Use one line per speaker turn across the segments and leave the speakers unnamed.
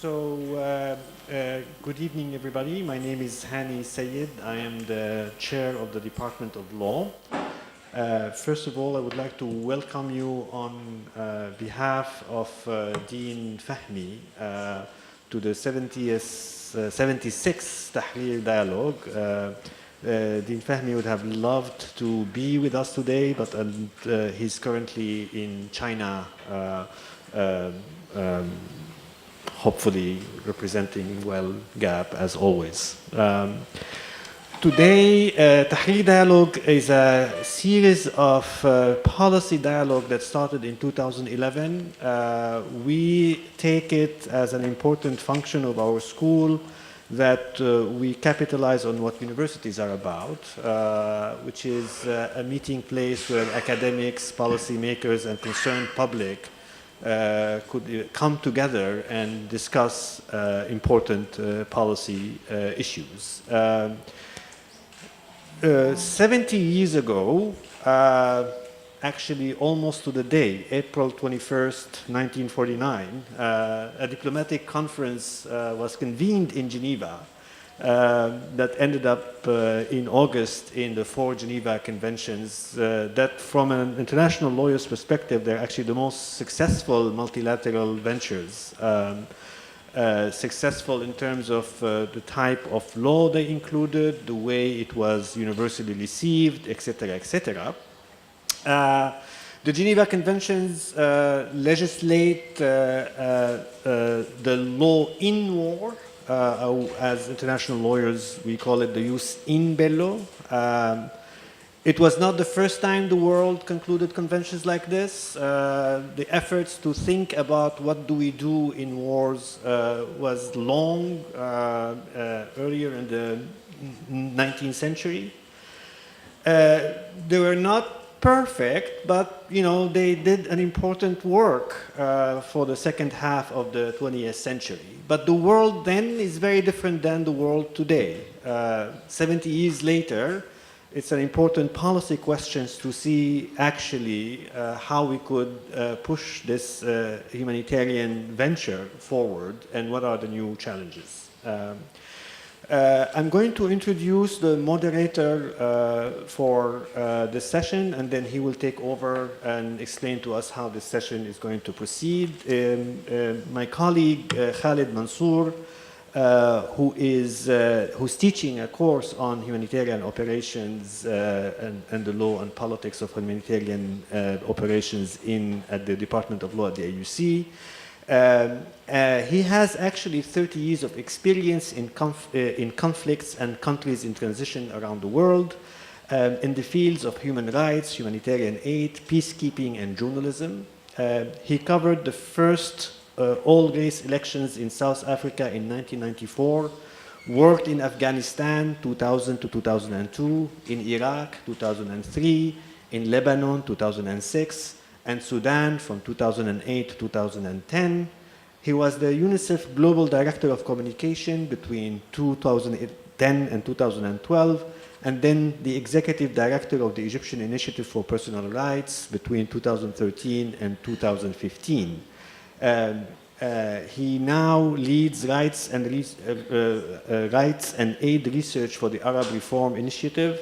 Good evening, everybody. My name is Hani Sayed. I am the chair of the Department of Law. First of all, I would like to welcome you on behalf of Dean Fahmy to the 76th Tahrir Dialogue. Dean Fahmy would have loved to be with us today, but he's currently in China, hopefully representing well GAP as always. Today, Tahrir Dialogue is a series of policy dialogue that started in 2011. We take it as an important function of our school that we capitalize on what universities are about, which is a meeting place where academics, policymakers, and concerned public could come together and discuss important policy issues. 70 years ago, actually almost to the day, April 21st, 1949, a diplomatic conference was convened in Geneva that ended up in August in the 4 Geneva Conventions that from an international lawyer's perspective, they're actually the most successful multilateral ventures. Successful in terms of the type of law they included, the way it was universally received, etc., etc. The Geneva Conventions legislate the law in war. As international lawyers, we call it the jus in bello. It was not the first time the world concluded conventions like this. The efforts to think about what do we do in wars was long, earlier in the 19th century. They were not perfect, but they did an important work for the second half of the 20th century. But the world then is very different than the world today. 70 years later, it's an important policy question to see actually how we could push this humanitarian venture forward and what are the new challenges. I'm going to introduce the moderator for this session, and then he will take over and explain to us how this session is going to proceed. My colleague Khaled Mansour, who's teaching a course on humanitarian operations and the law and politics of humanitarian operations at the Department of Law at the AUC. He has actually 30 years of experience in conflicts and countries in transition around the world in the fields of human rights, humanitarian aid, peacekeeping, and journalism. He covered the first all-race elections in South Africa in 1994, worked in Afghanistan 2000 to 2002, in Iraq 2003, in Lebanon 2006, and Sudan from 2008 to 2010. He was the UNICEF Global Director of Communication between 2010 and 2012, and then the Executive Director of the Egyptian Initiative for Personal Rights between 2013 and 2015. He now leads rights and aid research for the Arab Reform Initiative,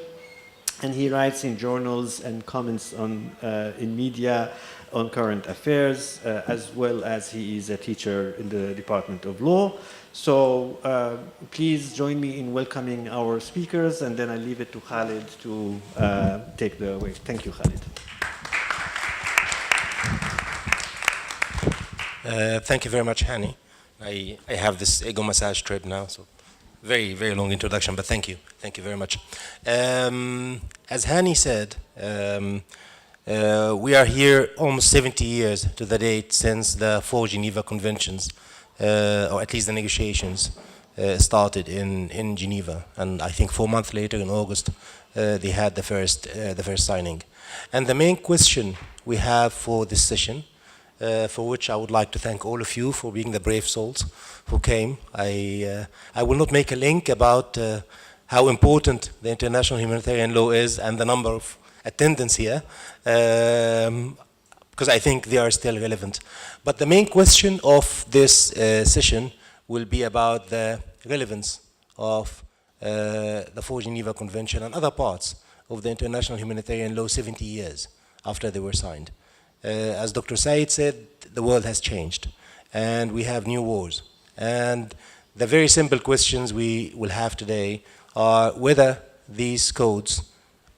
and he writes in journals and comments in media on current affairs, as well as he is a teacher in the Department of Law. So please join me in welcoming our speakers, and then I leave it to Khaled to take the way. Thank you, Khaled.
Thank you very much, Hani. I have this ego massage trip now, so very, very long introduction, but thank you. Thank you very much. As Hani said, we are here almost 70 years to the date since the 4 Geneva Conventions, or at least the negotiations, started in Geneva. And I think 4 months later, in August, they had the first signing. And the main question we have for this session, for which I would like to thank all of you for being the brave souls who came. I will not make a link about how important the international humanitarian law is and the number of attendance here, because I think they are still relevant. But the main question of this session will be about the relevance of the 4 Geneva Convention and other parts of the international humanitarian law 70 years after they were signed. As Dr. Said said, the world has changed and we have new wars. And the very simple questions we will have today are whether these codes,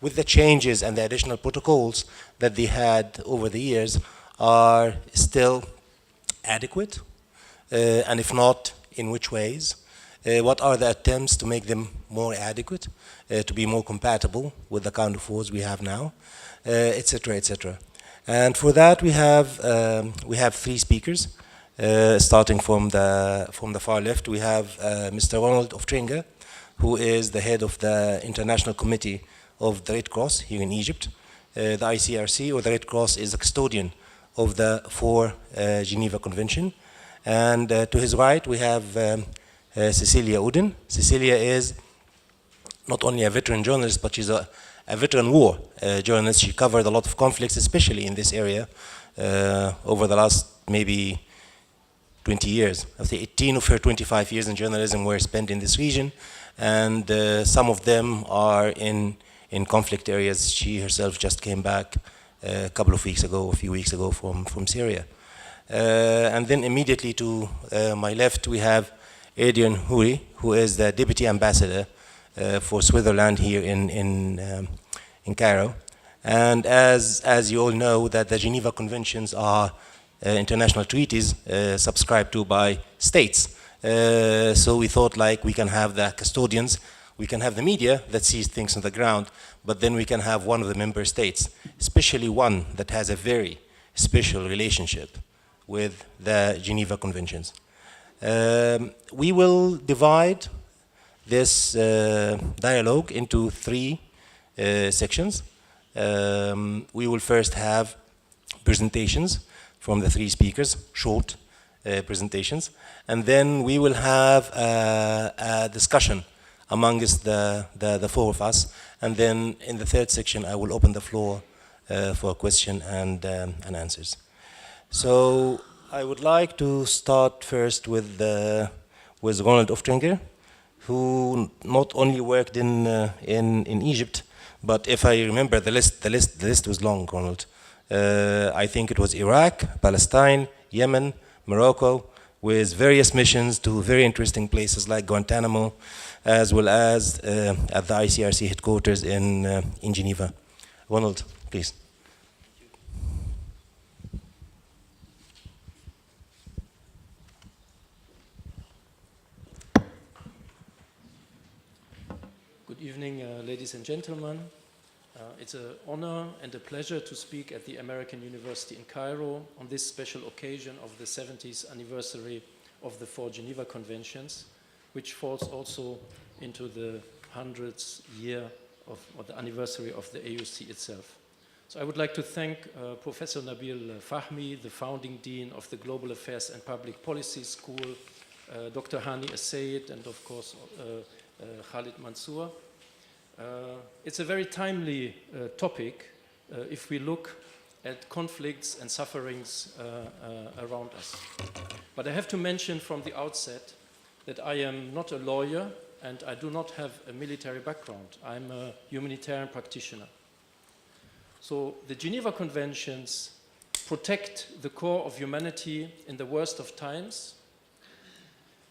with the changes and the additional protocols that they had over the years, are still adequate, and if not, in which ways? What are the attempts to make them more adequate, to be more compatible with the kind of wars we have now, etc., etc. And for that, we have 3 speakers, starting from the far left. We have Mr. Ronald Ofteringer, who is the head of the International Committee of the Red Cross here in Egypt. The ICRC, or the Red Cross, is a custodian of the 4 Geneva Convention. And to his right, we have Cecilia Udden. Cecilia is not only a veteran journalist, but she's a veteran war journalist. She covered a lot of conflicts, especially in this area, over the last maybe 20 years. I think 18 of her 25 years in journalism were spent in this region, and some of them are in conflict areas. She herself just came back a few weeks ago from Syria. And then immediately to my left, we have Adrian Hauri, who is the Deputy Ambassador for Switzerland here in Cairo. And as you all know, that the Geneva Conventions are international treaties subscribed to by states. So we thought, like, we can have the custodians, we can have the media that sees things on the ground, but then we can have one of the member states, especially one that has a very special relationship with the Geneva Conventions. We will divide this dialogue into 3 sections. We will first have presentations from the 3 speakers, short presentations, and then we will have a discussion amongst the 4 of us, and then in the 3rd section I will open the floor for question and answers. So I would like to start first with Ronald Ofteringer, who not only worked in Egypt, but if I remember the list was long, Ronald. I think it was Iraq, Palestine, Yemen, Morocco, with various missions to very interesting places like Guantanamo, as well as at the ICRC headquarters in Geneva. Ronald, please.
Good evening, ladies and gentlemen. It's an honor and a pleasure to speak at the American University in Cairo on this special occasion of the 70th anniversary of the 4 Geneva Conventions, which falls also into the 100th year or the anniversary of the AUC itself. So I would like to thank Professor Nabil Fahmy, the founding dean of the Global Affairs and Public Policy School, Dr. Hani Assayed, and of course Khaled Mansour. It's a very timely topic if we look at conflicts and sufferings around us. But I have to mention from the outset that I am not a lawyer and I do not have a military background. I'm a humanitarian practitioner. So the Geneva Conventions protect the core of humanity in the worst of times.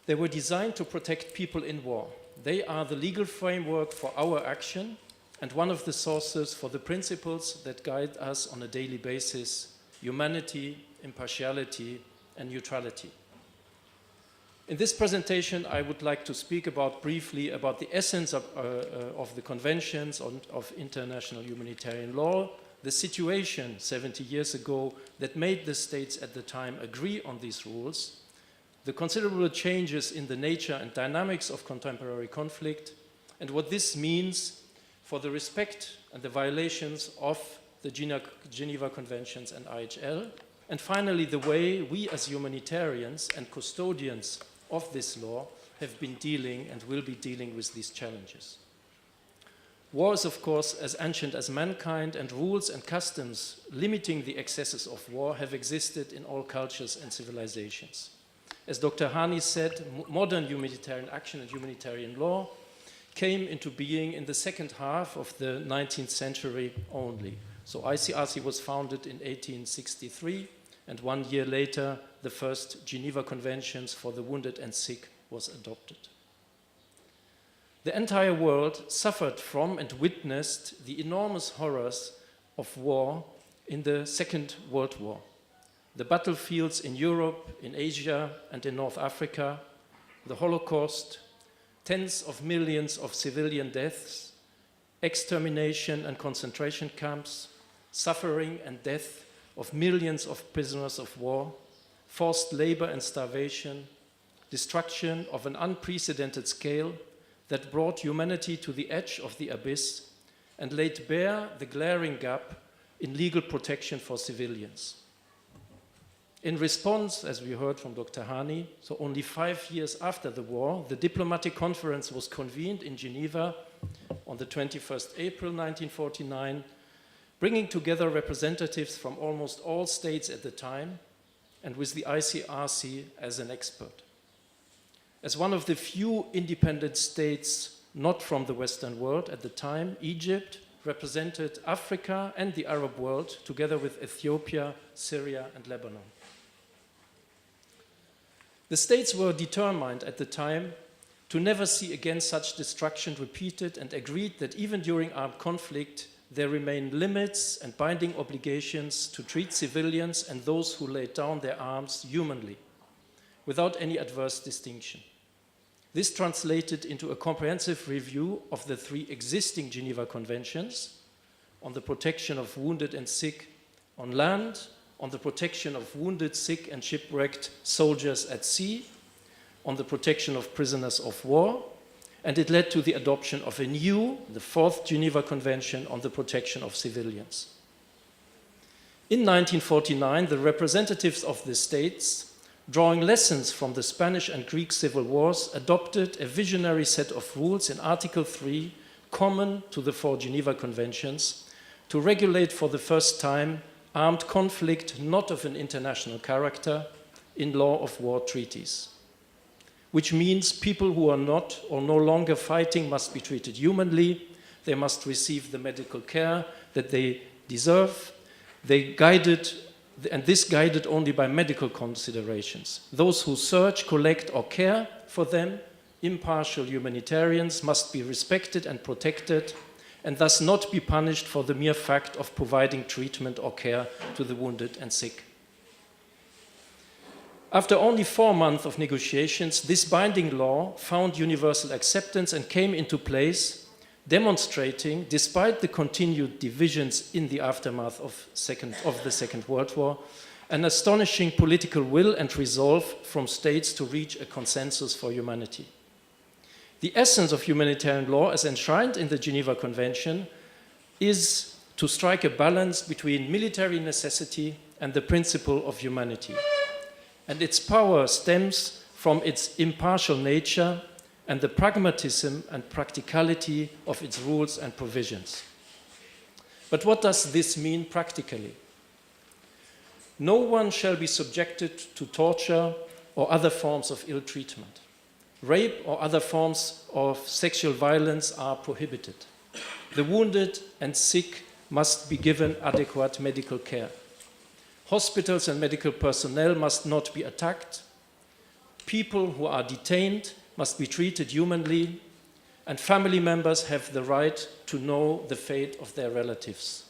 They were designed to protect people in war. They are the legal framework for our action and one of the sources for the principles that guide us on a daily basis: humanity, impartiality, and neutrality. In this presentation, I would like to speak briefly about the essence of the conventions of international humanitarian law, the situation 70 years ago that made the states at the time agree on these rules, the considerable changes in the nature and dynamics of contemporary conflict, and what this means for the respect and the violations of the Geneva Conventions and IHL, and finally the way we as humanitarians and custodians of this law have been dealing and will be dealing with these challenges. War is, of course, as ancient as mankind, and rules and customs limiting the excesses of war have existed in all cultures and civilizations. As Dr. Hani said, modern humanitarian action and humanitarian law came into being in the second half of the 19th century only. So ICRC was founded in 1863, and 1 year later, the first Geneva Conventions for the Wounded and Sick was adopted. The entire world suffered from and witnessed the enormous horrors of war in the Second World War. The battlefields in Europe, in Asia, and in North Africa, the Holocaust, tens of millions of civilian deaths, extermination and concentration camps, suffering and death of millions of prisoners of war, forced labor and starvation, destruction of an unprecedented scale that brought humanity to the edge of the abyss and laid bare the glaring gap in legal protection for civilians. In response, as we heard from Dr. Hani, so only 5 years after the war, the diplomatic conference was convened in Geneva on the 21st April 1949, bringing together representatives from almost all states at the time and with the ICRC as an expert. As one of the few independent states not from the Western world at the time, Egypt represented Africa and the Arab world together with Ethiopia, Syria, and Lebanon. The states were determined at the time to never see again such destruction repeated and agreed that even during armed conflict, there remain limits and binding obligations to treat civilians and those who laid down their arms humanly, without any adverse distinction. This translated into a comprehensive review of the 3 existing Geneva Conventions on the protection of wounded and sick on land, on the protection of wounded, sick, and shipwrecked soldiers at sea, on the protection of prisoners of war, and it led to the adoption of a new, the 4th Geneva Convention on the protection of civilians. In 1949, the representatives of the states, drawing lessons from the Spanish and Greek civil wars, adopted a visionary set of rules in Article 3, common to the 4 Geneva Conventions, to regulate for the first time armed conflict not of an international character in law of war treaties, which means people who are not or no longer fighting must be treated humanly, they must receive the medical care that they deserve, and this guided only by medical considerations. Those who search, collect, or care for them, impartial humanitarians, must be respected and protected, and thus not be punished for the mere fact of providing treatment or care to the wounded and sick. After only 4 months of negotiations, this binding law found universal acceptance and came into place, demonstrating, despite the continued divisions in the aftermath of the Second World War, an astonishing political will and resolve from states to reach a consensus for humanity. The essence of humanitarian law, as enshrined in the Geneva Convention, is to strike a balance between military necessity and the principle of humanity. And its power stems from its impartial nature and the pragmatism and practicality of its rules and provisions. But what does this mean practically? No one shall be subjected to torture or other forms of ill treatment. Rape or other forms of sexual violence are prohibited. The wounded and sick must be given adequate medical care. Hospitals and medical personnel must not be attacked. People who are detained must be treated humanly, and family members have the right to know the fate of their relatives.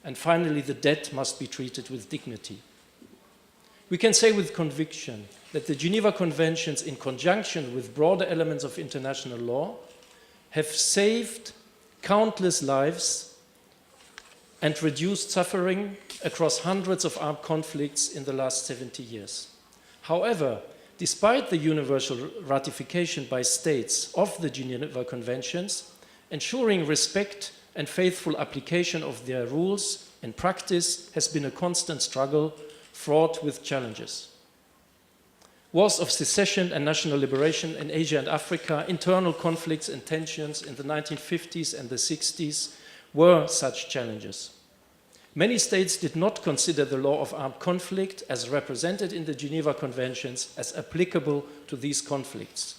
And finally, the dead must be treated with dignity. We can say with conviction that the Geneva Conventions, in conjunction with broader elements of international law, have saved countless lives and reduced suffering across hundreds of armed conflicts in the last 70 years. However, despite the universal ratification by states of the Geneva Conventions, ensuring respect and faithful application of their rules in practice has been a constant struggle fraught with challenges. Wars of secession and national liberation in Asia and Africa, internal conflicts and tensions in the 1950s and the 60s were such challenges. Many states did not consider the law of armed conflict as represented in the Geneva Conventions as applicable to these conflicts.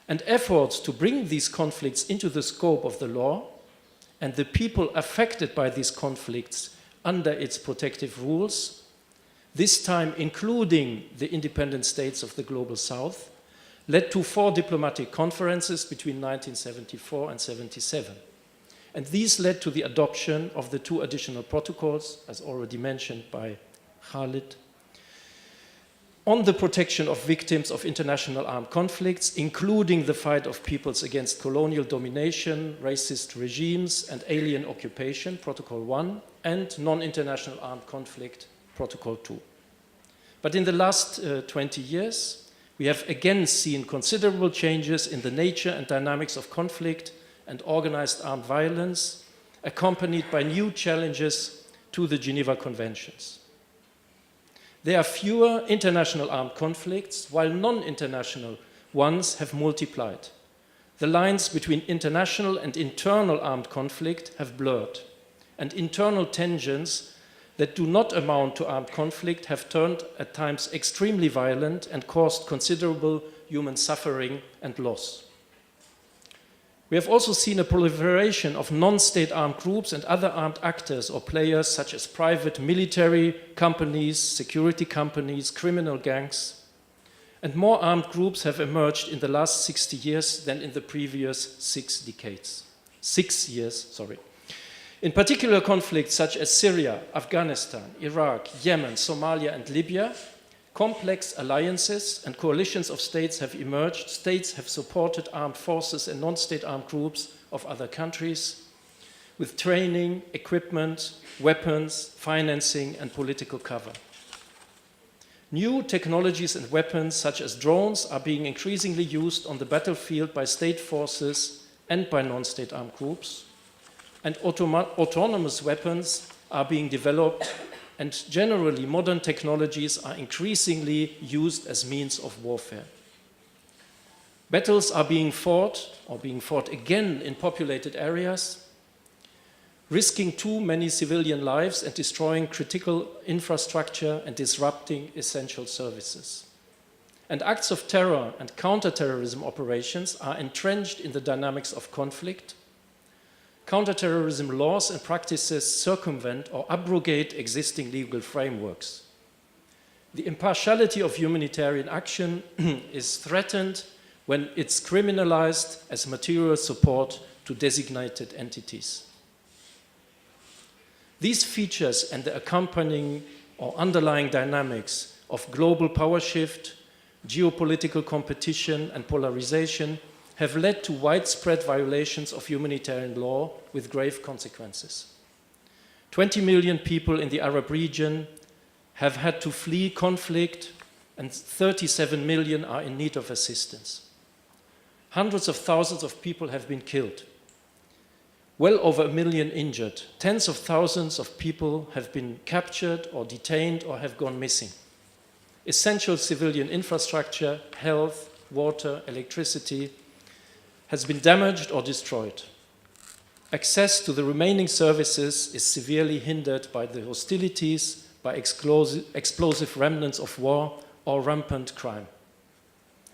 And efforts to bring these conflicts into the scope of the law and the people affected by these conflicts under its protective rules, this time including the independent states of the Global South, led to 4 diplomatic conferences between 1974 and 77. And these led to the adoption of the 2 additional protocols, as already mentioned by Khaled, on the protection of victims of international armed conflicts, including the fight of peoples against colonial domination, racist regimes, and alien occupation, Protocol 1, and non-international armed conflict, Protocol 2. But in the last 20 years, we have again seen considerable changes in the nature and dynamics of conflict and organized armed violence, accompanied by new challenges to the Geneva Conventions. There are fewer international armed conflicts, while non-international ones have multiplied. The lines between international and internal armed conflict have blurred, and internal tensions that do not amount to armed conflict have turned at times extremely violent and caused considerable human suffering and loss. We have also seen a proliferation of non-state armed groups and other armed actors or players such as private military companies, security companies, criminal gangs, and more armed groups have emerged in the last 60 years than in the previous 6 years. In particular conflicts such as Syria, Afghanistan, Iraq, Yemen, Somalia, and Libya, complex alliances and coalitions of states have emerged. States have supported armed forces and non-state armed groups of other countries with training, equipment, weapons, financing, and political cover. New technologies and weapons such as drones are being increasingly used on the battlefield by state forces and by non-state armed groups, and autonomous weapons are being developed, and generally modern technologies are increasingly used as means of warfare. Battles are being fought again in populated areas, risking too many civilian lives and destroying critical infrastructure and disrupting essential services. And acts of terror and counterterrorism operations are entrenched in the dynamics of conflict. Counterterrorism laws and practices circumvent or abrogate existing legal frameworks. The impartiality of humanitarian action is threatened when it's criminalized as material support to designated entities. These features and the accompanying or underlying dynamics of global power shift, geopolitical competition, and polarization have led to widespread violations of humanitarian law with grave consequences. 20 million people in the Arab region have had to flee conflict, and 37 million are in need of assistance. Hundreds of thousands of people have been killed. Well over 1 million injured. Tens of thousands of people have been captured or detained or have gone missing. Essential civilian infrastructure, health, water, electricity, has been damaged or destroyed. Access to the remaining services is severely hindered by the hostilities, by explosive remnants of war or rampant crime.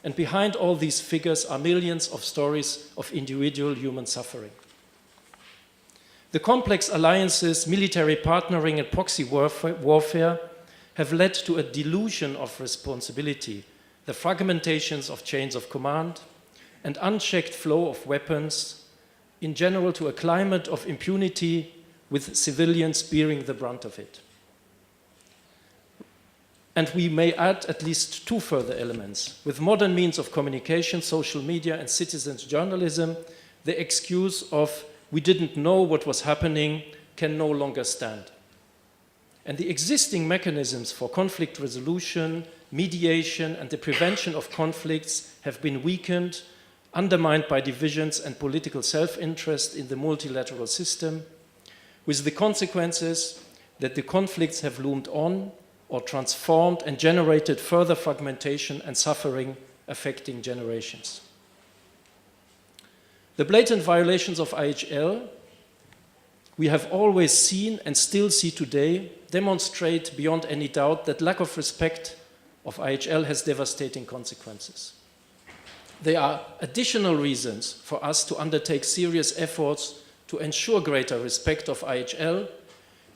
And behind all these figures are millions of stories of individual human suffering. The complex alliances, military partnering, and proxy warfare have led to a dilution of responsibility, the fragmentations of chains of command, and unchecked flow of weapons, in general to a climate of impunity with civilians bearing the brunt of it. And we may add at least 2 further elements. With modern means of communication, social media, and citizens' journalism, the excuse of "we didn't know what was happening" can no longer stand. And the existing mechanisms for conflict resolution, mediation, and the prevention of conflicts have been weakened, undermined by divisions and political self-interest in the multilateral system, with the consequences that the conflicts have loomed on or transformed and generated further fragmentation and suffering affecting generations. The blatant violations of IHL, we have always seen and still see today demonstrate beyond any doubt that lack of respect of IHL has devastating consequences. There are additional reasons for us to undertake serious efforts to ensure greater respect of IHL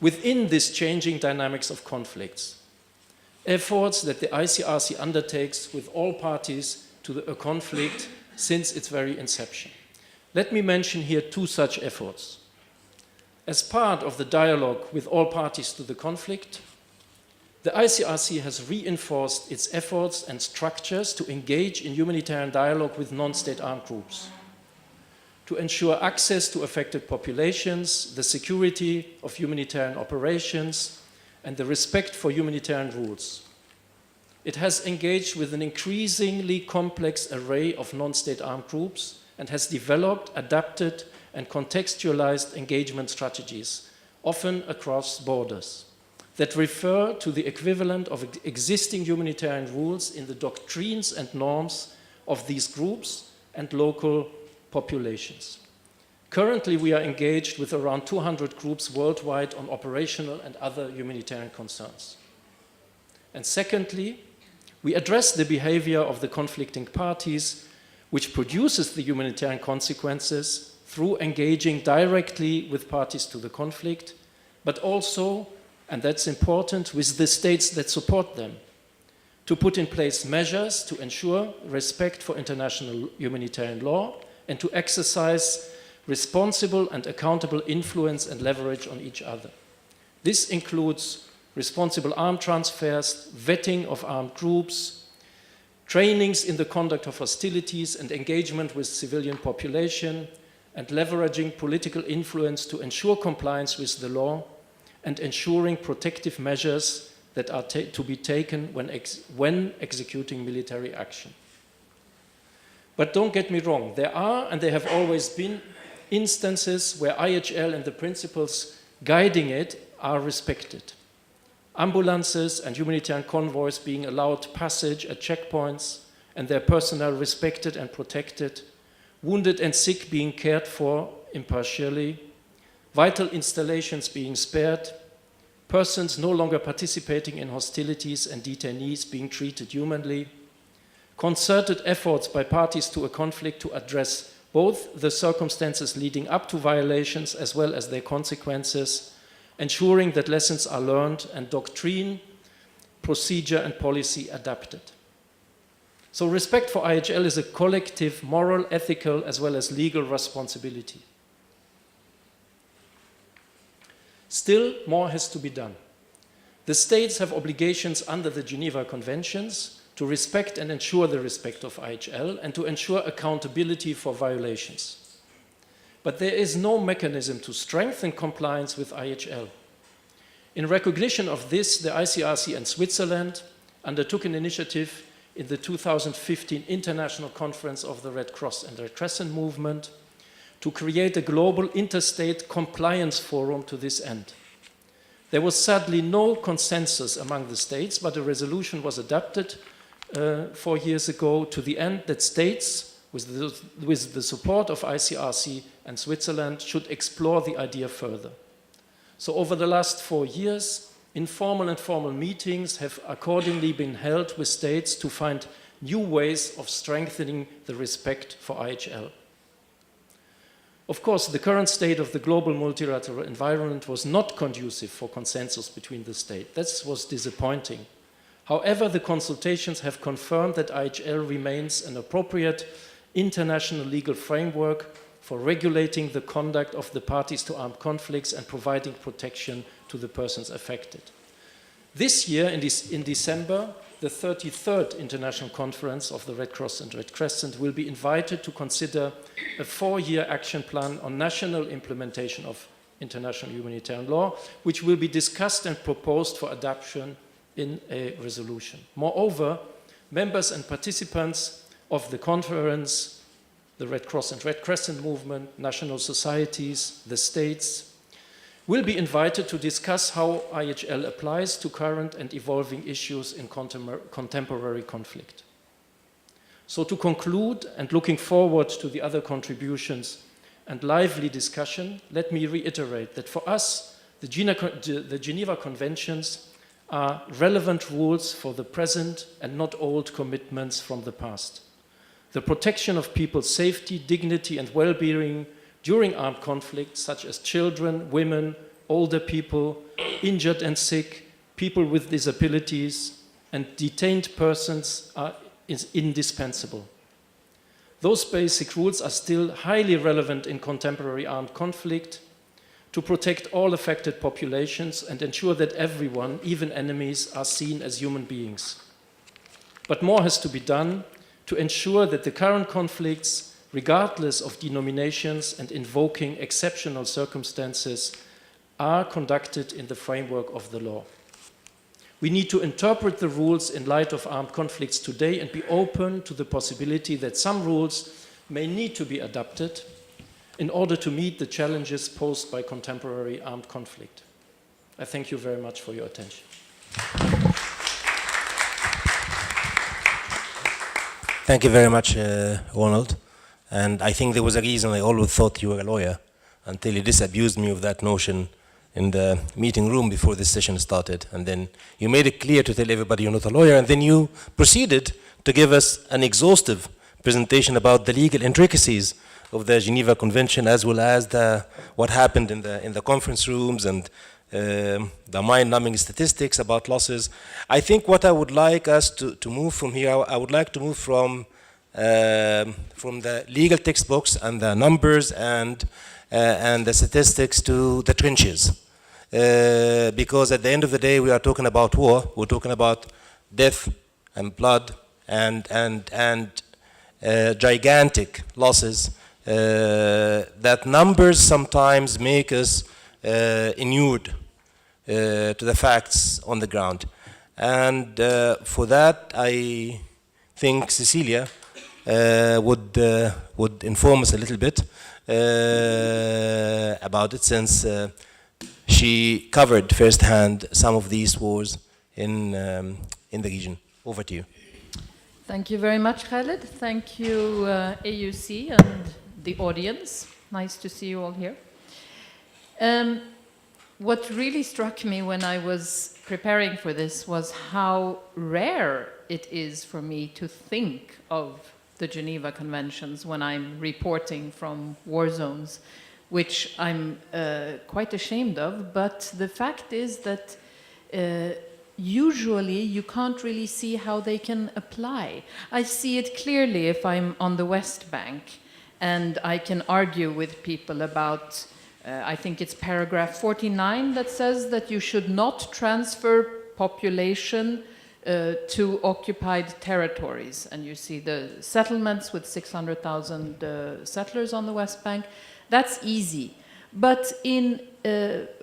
within this changing dynamics of conflicts. Efforts that the ICRC undertakes with all parties to a conflict since its very inception. Let me mention here two such efforts. As part of the dialogue with all parties to the conflict, the ICRC has reinforced its efforts and structures to engage in humanitarian dialogue with non-state armed groups, to ensure access to affected populations, the security of humanitarian operations, and the respect for humanitarian rules. It has engaged with an increasingly complex array of non-state armed groups and has developed, adapted, and contextualized engagement strategies, often across borders, that refer to the equivalent of existing humanitarian rules in the doctrines and norms of these groups and local populations. Currently, we are engaged with around 200 groups worldwide on operational and other humanitarian concerns. And secondly, we address the behavior of the conflicting parties, which produces the humanitarian consequences through engaging directly with parties to the conflict, but also, and that's important, with the states that support them, to put in place measures to ensure respect for international humanitarian law and to exercise responsible and accountable influence and leverage on each other. This includes responsible arms transfers, vetting of armed groups, trainings in the conduct of hostilities and engagement with civilian population, and leveraging political influence to ensure compliance with the law and ensuring protective measures that are to be taken when executing military action. But don't get me wrong, there are and there have always been instances where IHL and the principles guiding it are respected. Ambulances and humanitarian convoys being allowed passage at checkpoints and their personnel respected and protected, wounded and sick being cared for impartially, vital installations being spared, persons no longer participating in hostilities and detainees being treated humanly, concerted efforts by parties to a conflict to address both the circumstances leading up to violations as well as their consequences, ensuring that lessons are learned and doctrine, procedure and policy adapted. So respect for IHL is a collective moral, ethical as well as legal responsibility. Still, more has to be done. The states have obligations under the Geneva Conventions to respect and ensure the respect of IHL and to ensure accountability for violations. But there is no mechanism to strengthen compliance with IHL. In recognition of this, the ICRC and Switzerland undertook an initiative in the 2015 International Conference of the Red Cross and Red Crescent Movement to create a global interstate compliance forum to this end. There was sadly no consensus among the states, but a resolution was adopted 4 years ago to the end that states, with the support of ICRC and Switzerland, should explore the idea further. So over the last 4 years, informal and formal meetings have accordingly been held with states to find new ways of strengthening the respect for IHL. Of course, the current state of the global multilateral environment was not conducive for consensus between the states. That was disappointing. However, the consultations have confirmed that IHL remains an appropriate international legal framework for regulating the conduct of the parties to armed conflicts and providing protection to the persons affected. This year, in December, the 33rd International Conference of the Red Cross and Red Crescent will be invited to consider a 4-year action plan on national implementation of international humanitarian law, which will be discussed and proposed for adoption in a resolution. Moreover, members and participants of the conference, the Red Cross and Red Crescent movement, national societies, the states, will be invited to discuss how IHL applies to current and evolving issues in contemporary conflict. So to conclude, and looking forward to the other contributions and lively discussion, let me reiterate that for us, the Geneva Conventions are relevant rules for the present and not old commitments from the past. The protection of people's safety, dignity, and well-being during armed conflicts, such as children, women, older people, injured and sick, people with disabilities, and detained persons is indispensable. Those basic rules are still highly relevant in contemporary armed conflict to protect all affected populations and ensure that everyone, even enemies, are seen as human beings. But more has to be done to ensure that the current conflicts, regardless of denominations and invoking exceptional circumstances, are conducted in the framework of the law. We need to interpret the rules in light of armed conflicts today and be open to the possibility that some rules may need to be adapted in order to meet the challenges posed by contemporary armed conflict. I thank you very much for your attention.
Thank you very much, Ronald. And I think there was a reason I always thought you were a lawyer until you disabused me of that notion in the meeting room before this session started. And then you made it clear to tell everybody you're not a lawyer, and then you proceeded to give us an exhaustive presentation about the legal intricacies of the Geneva Convention, as well as what happened in the conference rooms and the mind-numbing statistics about losses. I think what I would like us to move from here, I would like to move from the legal textbooks and the numbers and the statistics to the trenches. Because at the end of the day, we are talking about war, we're talking about death and blood and gigantic losses. That numbers sometimes make us inured to the facts on the ground. And for that, I think Cecilia would inform us a little bit about it, since she covered firsthand some of these wars in the region. Over to you.
Thank you very much, Khaled. Thank you, AUC and the audience. Nice to see you all here. What really struck me when I was preparing for this was how rare it is for me to think of the Geneva Conventions when I'm reporting from war zones, which I'm quite ashamed of. But the fact is that usually you can't really see how they can apply. I see it clearly if I'm on the West Bank and I can argue with people about, I think it's paragraph 49 that says that you should not transfer population to occupied territories. And you see the settlements with 600,000 settlers on the West Bank. That's easy. But in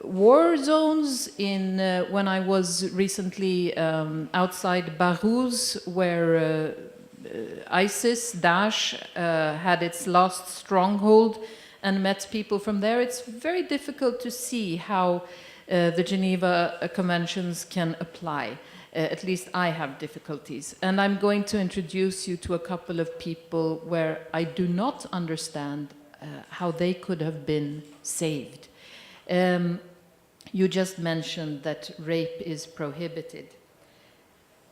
war zones, when I was recently outside Baghuz, where ISIS, Daesh, had its last stronghold and met people from there, it's very difficult to see how the Geneva Conventions can apply. At least I have difficulties. And I'm going to introduce you to a couple of people where I do not understand how they could have been saved. You just mentioned that rape is prohibited.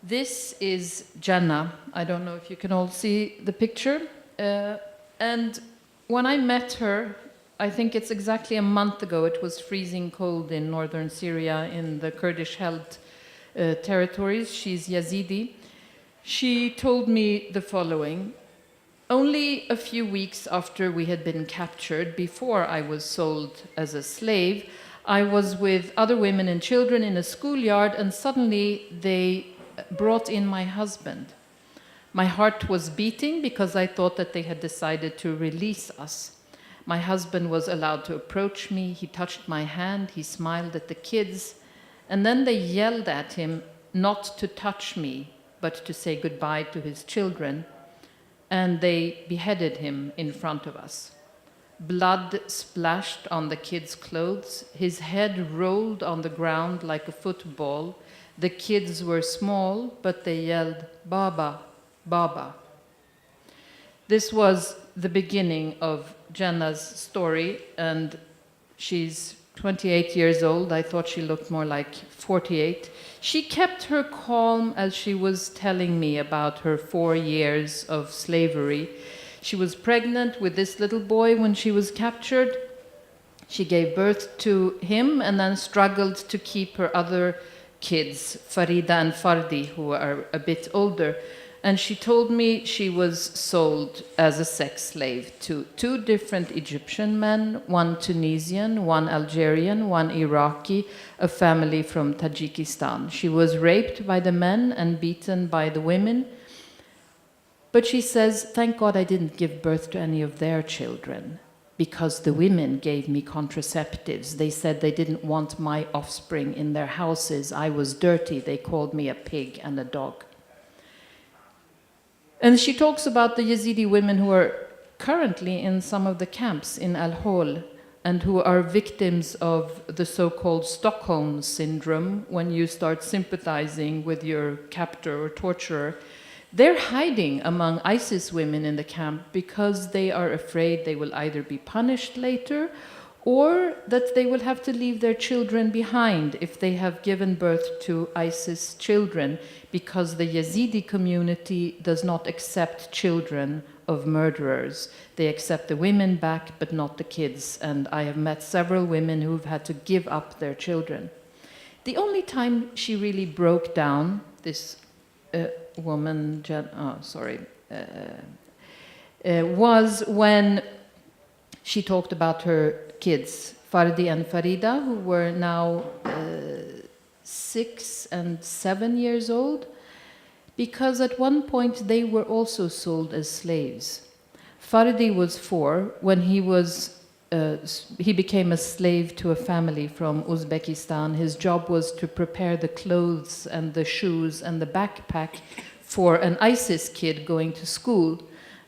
This is Jannah. I don't know if you can all see the picture. And when I met her, I think it's exactly a month ago, it was freezing cold in northern Syria in the Kurdish-held territories. She's Yazidi. She told me the following. Only a few weeks after we had been captured, before I was sold as a slave, I was with other women and children in a schoolyard, and suddenly they brought in my husband. My heart was beating because I thought that they had decided to release us. My husband was allowed to approach me. He touched my hand. He smiled at the kids. And then they yelled at him not to touch me, but to say goodbye to his children. And they beheaded him in front of us. Blood splashed on the kids' clothes. His head rolled on the ground like a football. The kids were small, but they yelled, "Baba, Baba." This was the beginning of Jenna's story, and she's 28 years old. I thought she looked more like 48. She kept her calm as she was telling me about her 4 years of slavery. She was pregnant with this little boy when she was captured. She gave birth to him and then struggled to keep her other kids, Farida and Fardi, who are a bit older. And she told me she was sold as a sex slave to 2 different Egyptian men, 1 Tunisian, 1 Algerian, 1 Iraqi, a family from Tajikistan. She was raped by the men and beaten by the women. But she says, thank God I didn't give birth to any of their children, because the women gave me contraceptives. They said they didn't want my offspring in their houses. I was dirty. They called me a pig and a dog. And she talks about the Yazidi women who are currently in some of the camps in Al-Hol and who are victims of the so-called Stockholm syndrome. When you start sympathizing with your captor or torturer, they're hiding among ISIS women in the camp because they are afraid they will either be punished later or that they will have to leave their children behind if they have given birth to ISIS children, because the Yazidi community does not accept children of murderers. They accept the women back, but not the kids. And I have met several women who've had to give up their children. The only time she really broke down, this woman, was when she talked about her kids, Fardi and Farida, who were now 6 and 7 years old, because at one point they were also sold as slaves. Fardi was 4 when he became a slave to a family from Uzbekistan. His job was to prepare the clothes and the shoes and the backpack for an ISIS kid going to school.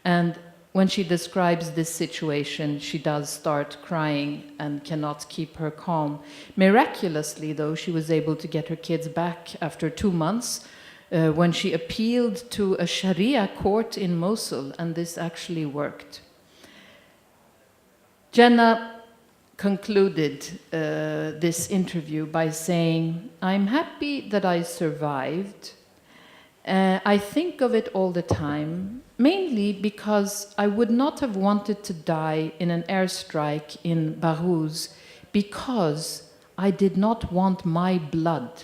And when she describes this situation, she does start crying and cannot keep her calm. Miraculously, though, she was able to get her kids back after 2 months when she appealed to a Sharia court in Mosul, and this actually worked. Jenna concluded this interview by saying, I'm happy that I survived. I think of it all the time, mainly because I would not have wanted to die in an airstrike in Bahrouz, because I did not want my blood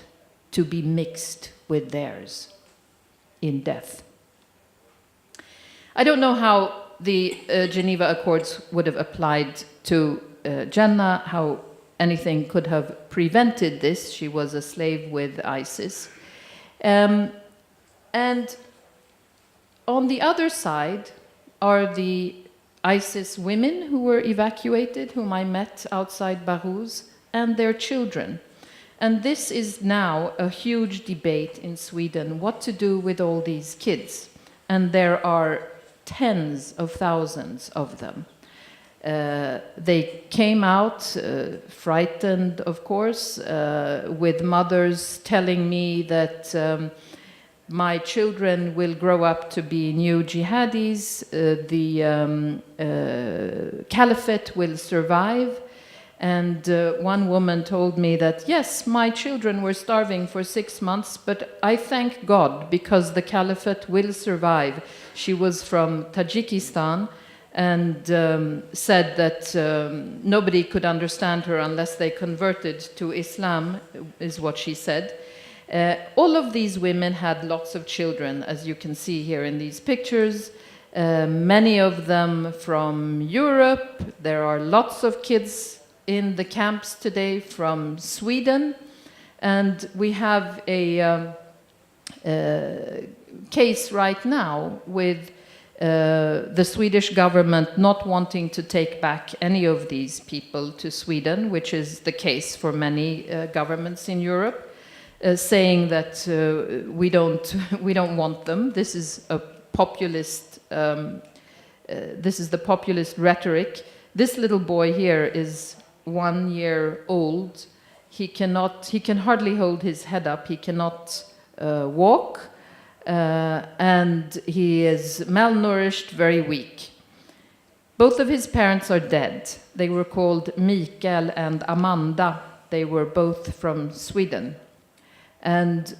to be mixed with theirs in death. I don't know how the Geneva Accords would have applied to Jenna, how anything could have prevented this. She was a slave with ISIS. And on the other side are the ISIS women who were evacuated, whom I met outside Bahrouz, and their children. And this is now a huge debate in Sweden, what to do with all these kids. And there are tens of thousands of them. They came out frightened, of course, with mothers telling me that my children will grow up to be new jihadis, the caliphate will survive. And one woman told me that, yes, my children were starving for 6 months, but I thank God because the caliphate will survive. She was from Tajikistan and said that nobody could understand her unless they converted to Islam, is what she said. All of these women had lots of children, as you can see here in these pictures. Many of them from Europe. There are lots of kids in the camps today from Sweden. And we have a case right now with the Swedish government not wanting to take back any of these people to Sweden, which is the case for many governments in Europe. Saying that we don't want them. This is a populist. This is the populist rhetoric. This little boy here is 1 year old. He can hardly hold his head up. He cannot walk, and he is malnourished, very weak. Both of his parents are dead. They were called Mikael and Amanda. They were both from Sweden. And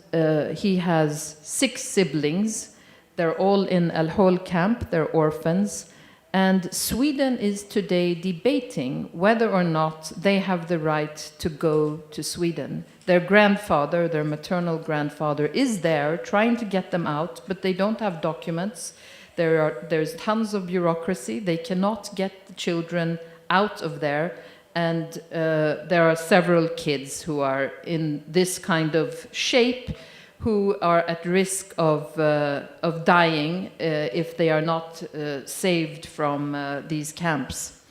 he has 6 siblings. They're all in Al-Hol camp. They're orphans. And Sweden is today debating whether or not they have the right to go to Sweden. Their grandfather, their maternal grandfather, is there trying to get them out, but they don't have documents. There's tons of bureaucracy. They cannot get the children out of there. And there are several kids who are in this kind of shape, who are at risk of dying if they are not saved from these camps.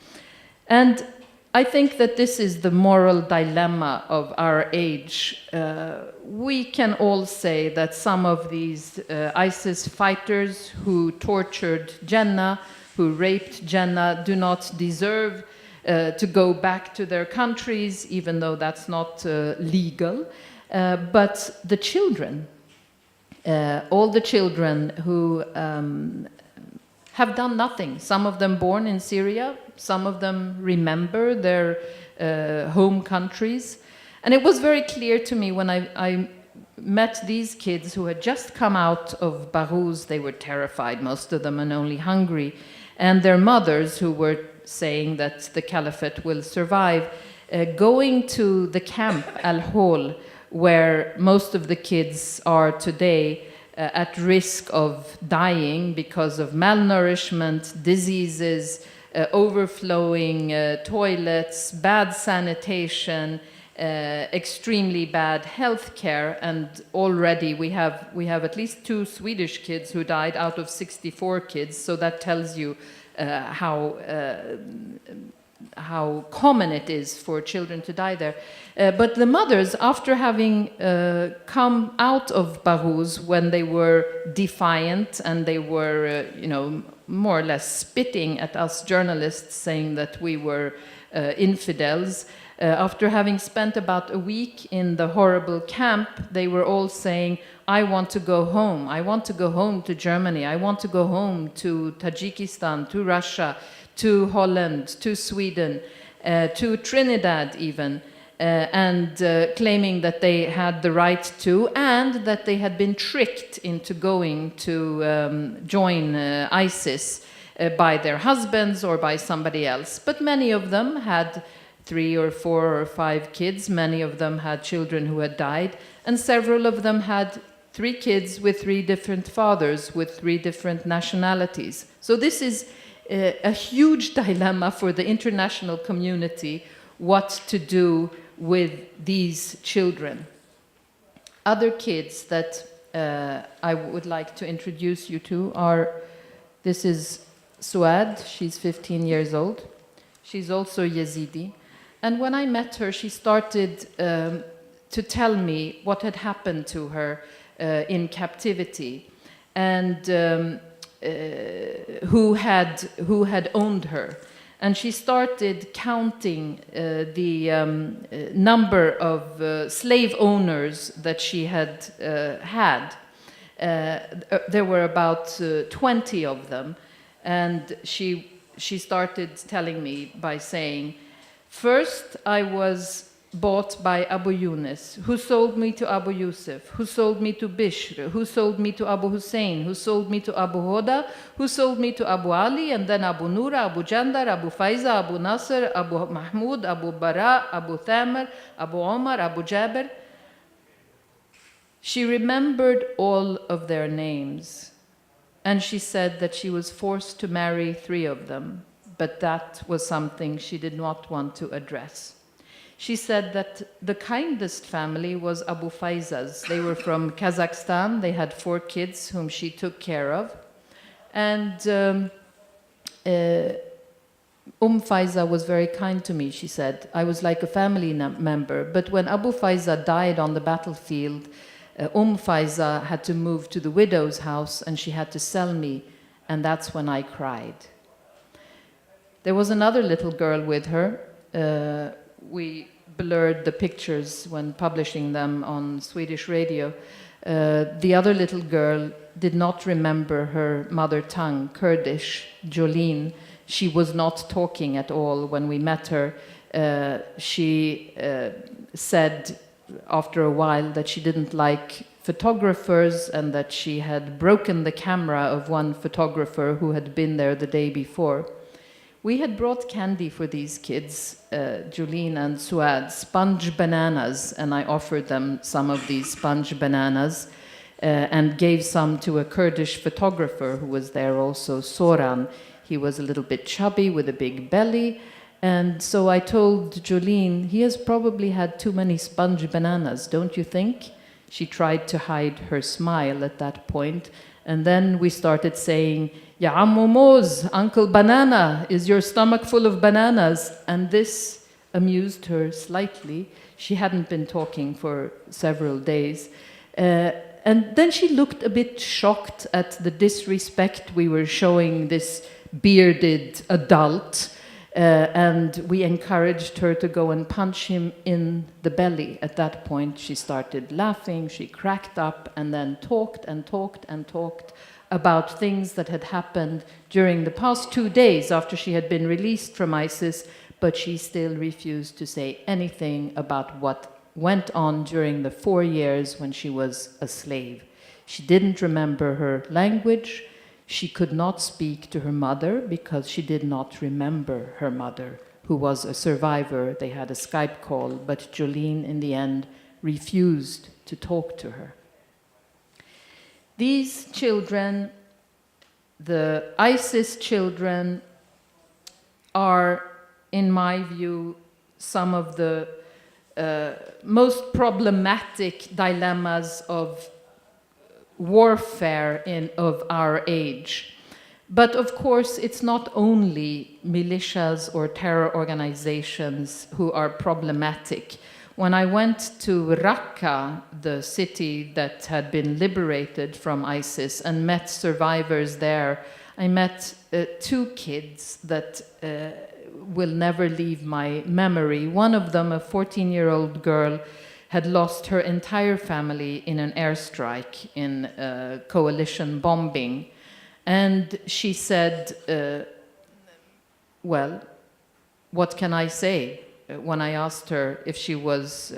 And I think that this is the moral dilemma of our age. We can all say that some of these ISIS fighters who tortured Jenna, who raped Jenna, do not deserve to go back to their countries, even though that's not legal. But the children, all the children who have done nothing, some of them born in Syria, some of them remember their home countries. And it was very clear to me when I met these kids who had just come out of Bahrouz. They were terrified, most of them, and only hungry. And their mothers, who were saying that the caliphate will survive, going to the camp Al-Hol, where most of the kids are today, at risk of dying because of malnourishment, diseases, overflowing toilets, bad sanitation, extremely bad health care. And already we have at least 2 Swedish kids who died out of 64 kids, so that tells you how common it is for children to die there. But the mothers, after having come out of Bahrouz when they were defiant and they were, more or less spitting at us journalists, saying that we were infidels, after having spent about a week in the horrible camp, they were all saying, I want to go home. I want to go home to Germany. I want to go home to Tajikistan, to Russia, to Holland, to Sweden, to Trinidad even, and claiming that they had the right to, and that they had been tricked into going to join ISIS by their husbands or by somebody else. But many of them had 3 or 4 or 5 kids. Many of them had children who had died, and several of them had 3 kids with 3 different fathers, with 3 different nationalities. So this is a huge dilemma for the international community, what to do with these children. Other kids that I would like to introduce you to are, this is Suad, she's 15 years old. She's also Yazidi. And when I met her, she started to tell me what had happened to her in captivity, and who had owned her. And she started counting the number of slave owners that she had had. There were about 20 of them. And she started telling me by saying, first I was bought by Abu Yunus, who sold me to Abu Yusuf, who sold me to Bishr, who sold me to Abu Hussein, who sold me to Abu Hoda, who sold me to Abu Ali, and then Abu Nura, Abu Jandar, Abu Faiza, Abu Nasr, Abu Mahmoud, Abu Bara, Abu Thamir, Abu Omar, Abu Jabir. She remembered all of their names, and she said that she was forced to marry 3 of them, but that was something she did not want to address. She said that the kindest family was Abu Faiza's. They were from Kazakhstan. They had 4 kids whom she took care of. And Faiza was very kind to me, she said. I was like a family member. But when Abu Faiza died on the battlefield, Faiza had to move to the widow's house and she had to sell me. And that's when I cried. There was another little girl with her. We blurred the pictures when publishing them on Swedish Radio. The other little girl did not remember her mother tongue, Kurdish, Jolene. She was not talking at all when we met her. She said after a while that she didn't like photographers and that she had broken the camera of one photographer who had been there the day before. We had brought candy for these kids, Julene and Suad, sponge bananas, and I offered them some of these sponge bananas and gave some to a Kurdish photographer who was there also, Soran. He was a little bit chubby with a big belly. And so I told Julene, he has probably had too many sponge bananas, don't you think? She tried to hide her smile at that point. And then we started saying, Ya Ammu Moz, Uncle Banana, is your stomach full of bananas? And this amused her slightly. She hadn't been talking for several days. And then she looked a bit shocked at the disrespect we were showing this bearded adult, and we encouraged her to go and punch him in the belly. At that point, she started laughing, she cracked up, and then talked and talked and talked about things that had happened during the past 2 days after she had been released from ISIS, but she still refused to say anything about what went on during the 4 years when she was a slave. She didn't remember her language. She could not speak to her mother because she did not remember her mother, who was a survivor. They had a Skype call, but Jolene, in the end, refused to talk to her. These children, the ISIS children, are, in my view, some of the most problematic dilemmas of warfare of our age. But of course, it's not only militias or terror organizations who are problematic. When I went to Raqqa, the city that had been liberated from ISIS, and met survivors there, I met 2 kids that will never leave my memory. One of them, a 14-year-old girl, had lost her entire family in an airstrike in coalition bombing. And she said, well, what can I say? When I asked her if she was,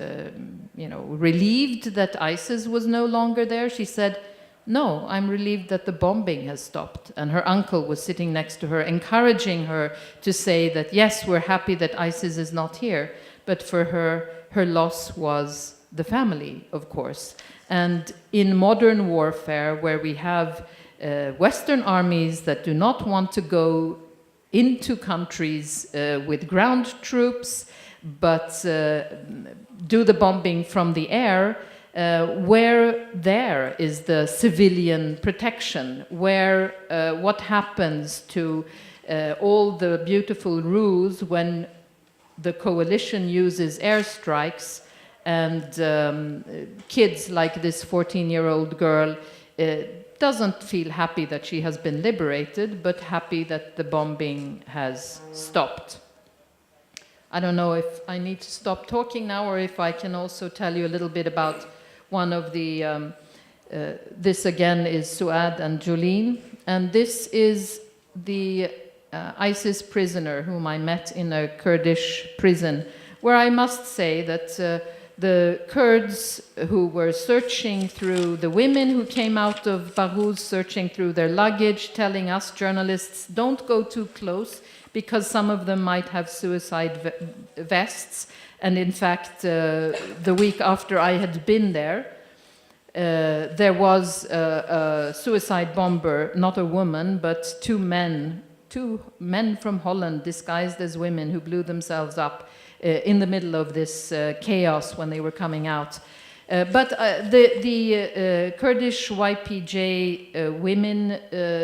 relieved that ISIS was no longer there, she said, no, I'm relieved that the bombing has stopped. And her uncle was sitting next to her, encouraging her to say that, yes, we're happy that ISIS is not here. But for her, her loss was the family, of course. And in modern warfare, where we have Western armies that do not want to go into countries with ground troops, but do the bombing from the air, where there is the civilian protection, where what happens to all the beautiful rules when the coalition uses airstrikes and kids like this 14-year-old girl doesn't feel happy that she has been liberated, but happy that the bombing has stopped. I don't know if I need to stop talking now or if I can also tell you a little bit about one of the, this again is Suad and Jolene, and this is the ISIS prisoner whom I met in a Kurdish prison, where I must say that the Kurds who were searching through, the women who came out of Bahuz searching through their luggage, telling us journalists, don't go too close because some of them might have suicide vests. And in fact, the week after I had been there, there was a suicide bomber, not a woman, but two men from Holland disguised as women who blew themselves up in the middle of this chaos when they were coming out. But the Kurdish YPJ women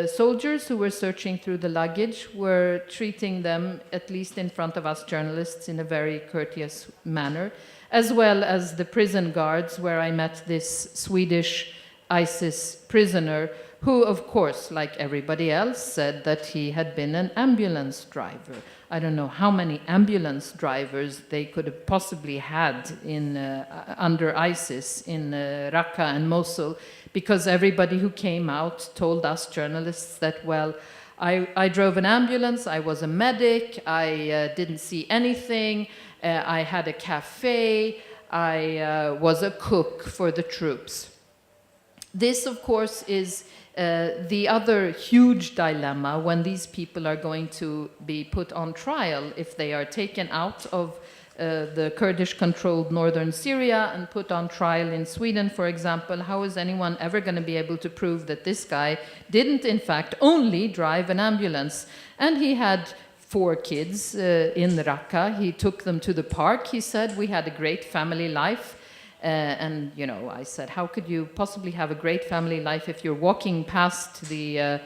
soldiers who were searching through the luggage were treating them, at least in front of us journalists, in a very courteous manner, as well as the prison guards, where I met this Swedish ISIS prisoner who, of course, like everybody else, said that he had been an ambulance driver. I don't know how many ambulance drivers they could have possibly had in, under ISIS in Raqqa and Mosul, because everybody who came out told us journalists that, well, I drove an ambulance, I was a medic, I didn't see anything, I had a cafe, I was a cook for the troops. This, of course, is the other huge dilemma when these people are going to be put on trial if they are taken out of the Kurdish-controlled northern Syria and put on trial in Sweden, for example. How is anyone ever going to be able to prove that this guy didn't, in fact, only drive an ambulance? And he had 4 kids in Raqqa. He took them to the park. He said, we had a great family life. And, you know, I said, how could you possibly have a great family life if you're walking past the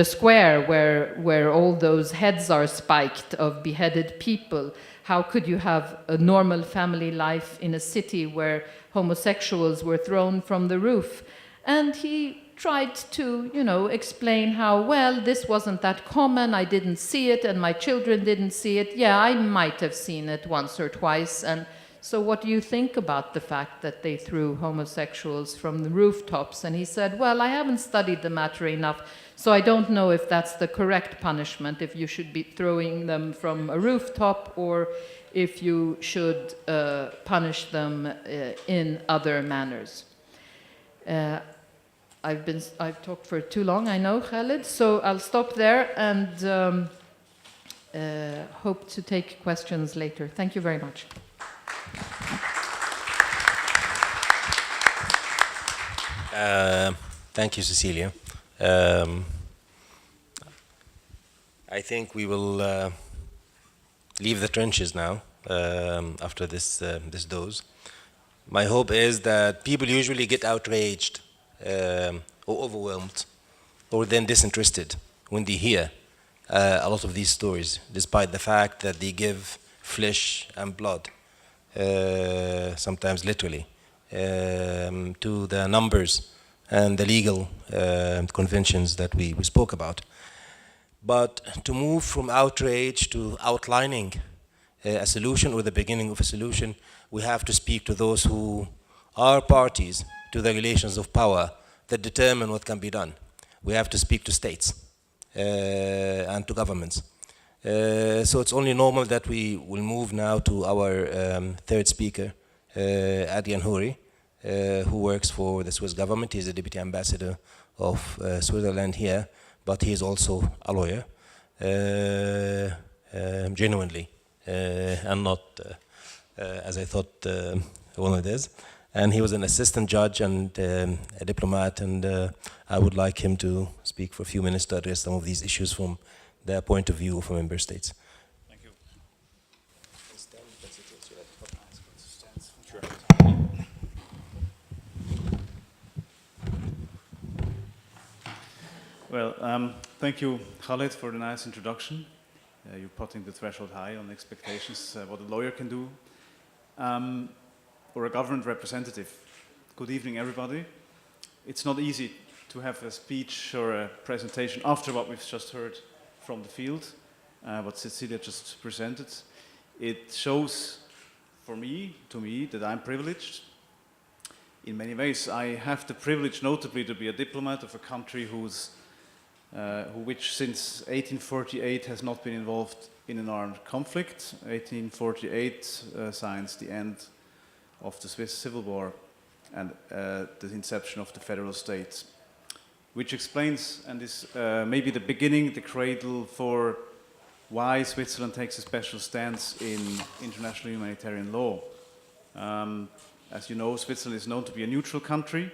square where all those heads are spiked of beheaded people? How could you have a normal family life in a city where homosexuals were thrown from the roof? And he tried to, you know, explain how, well, this wasn't that common, I didn't see it, and my children didn't see it. Yeah, I might have seen it once or twice, and so what do you think about the fact that they threw homosexuals from the rooftops? And he said, well, I haven't studied the matter enough, so I don't know if that's the correct punishment, if you should be throwing them from a rooftop or if you should punish them in other manners. I've talked for too long, I know, Khaled, so I'll stop there and hope to take questions later. Thank you very much.
Thank you, Cecilia. I think we will leave the trenches now after this dose. My hope is that people usually get outraged or overwhelmed or then disinterested when they hear a lot of these stories, despite the fact that they give flesh and blood, sometimes literally, to the numbers and the legal conventions that we spoke about. But to move from outrage to outlining a solution or the beginning of a solution, we have to speak to those who are parties to the relations of power that determine what can be done. We have to speak to states and to governments. So it's only normal that we will move now to our third speaker, Adrian Hauri, who works for the Swiss government. He's the deputy ambassador of Switzerland here, but he is also a lawyer, genuinely, and not as I thought Ronald is. And he was an assistant judge and a diplomat, and I would like him to speak for a few minutes to address some of these issues from the point of view of member states.
Thank you. Well, thank you, Khaled, for the nice introduction. You're putting the threshold high on expectations, what a lawyer can do. Or a government representative. Good evening, everybody. It's not easy to have a speech or a presentation after what we've just heard from the field, what Cecilia just presented. It shows to me, that I'm privileged. In many ways, I have the privilege, notably, to be a diplomat of a country which since 1848 has not been involved in an armed conflict. 1848 signs the end of the Swiss Civil War and the inception of the federal state, which explains and is maybe the beginning, the cradle for why Switzerland takes a special stance in international humanitarian law. As you know, Switzerland is known to be a neutral country,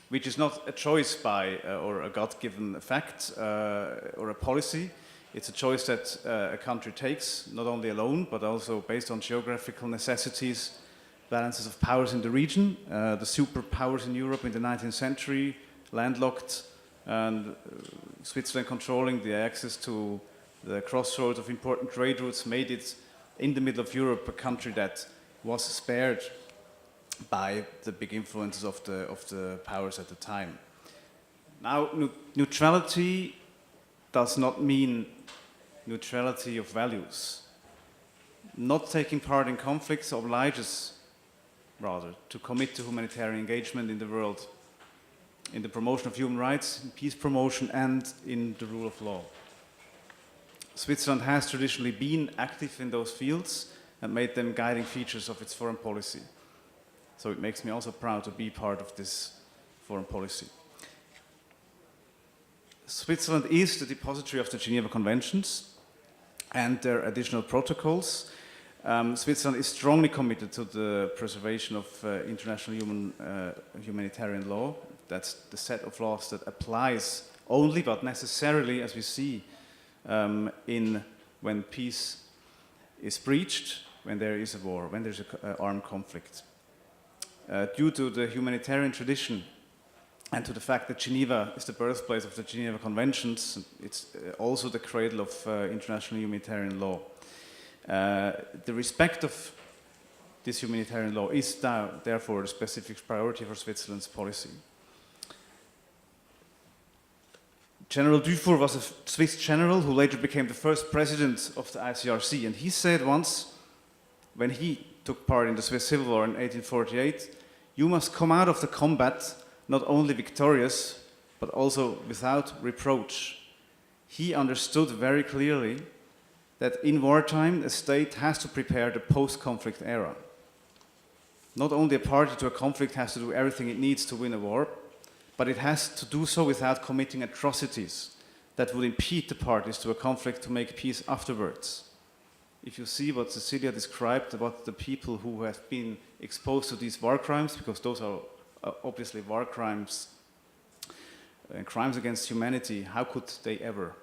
which is not a choice by or a God-given fact or a policy. It's a choice that a country takes, not only alone, but also based on geographical necessities, balances of powers in the region, the superpowers in Europe in the 19th century, landlocked, and Switzerland controlling the access to the crossroads of important trade routes made it, in the middle of Europe, a country that was spared by the big influences of the powers at the time. Now, neutrality does not mean neutrality of values. Not taking part in conflicts obliges, rather, to commit to humanitarian engagement in the world. in the promotion of human rights, in peace promotion, and in the rule of law. Switzerland has traditionally been active in those fields and made them guiding features of its foreign policy. So it makes me also proud to be part of this foreign policy. Switzerland is the depository of the Geneva Conventions and their additional protocols. Switzerland is strongly committed to the preservation of international humanitarian law. That's the set of laws that applies only but necessarily, as we see, when peace is breached, when there is a war, when there's an armed conflict. Due to the humanitarian tradition and to the fact that Geneva is the birthplace of the Geneva Conventions, it's also the cradle of international humanitarian law. The respect of this humanitarian law is therefore a specific priority for Switzerland's policy. General Dufour was a Swiss general who later became the first president of the ICRC, and he said once, when he took part in the Swiss Civil War in 1848, "You must come out of the combat not only victorious, but also without reproach." He understood very clearly that in wartime, a state has to prepare the post-conflict era. Not only a party to a conflict has to do everything it needs to win a war, but it has to do so without committing atrocities that would impede the parties to a conflict to make peace afterwards. If you see what Cecilia described about the people who have been exposed to these war crimes, because those are obviously war crimes and crimes against humanity, how could they ever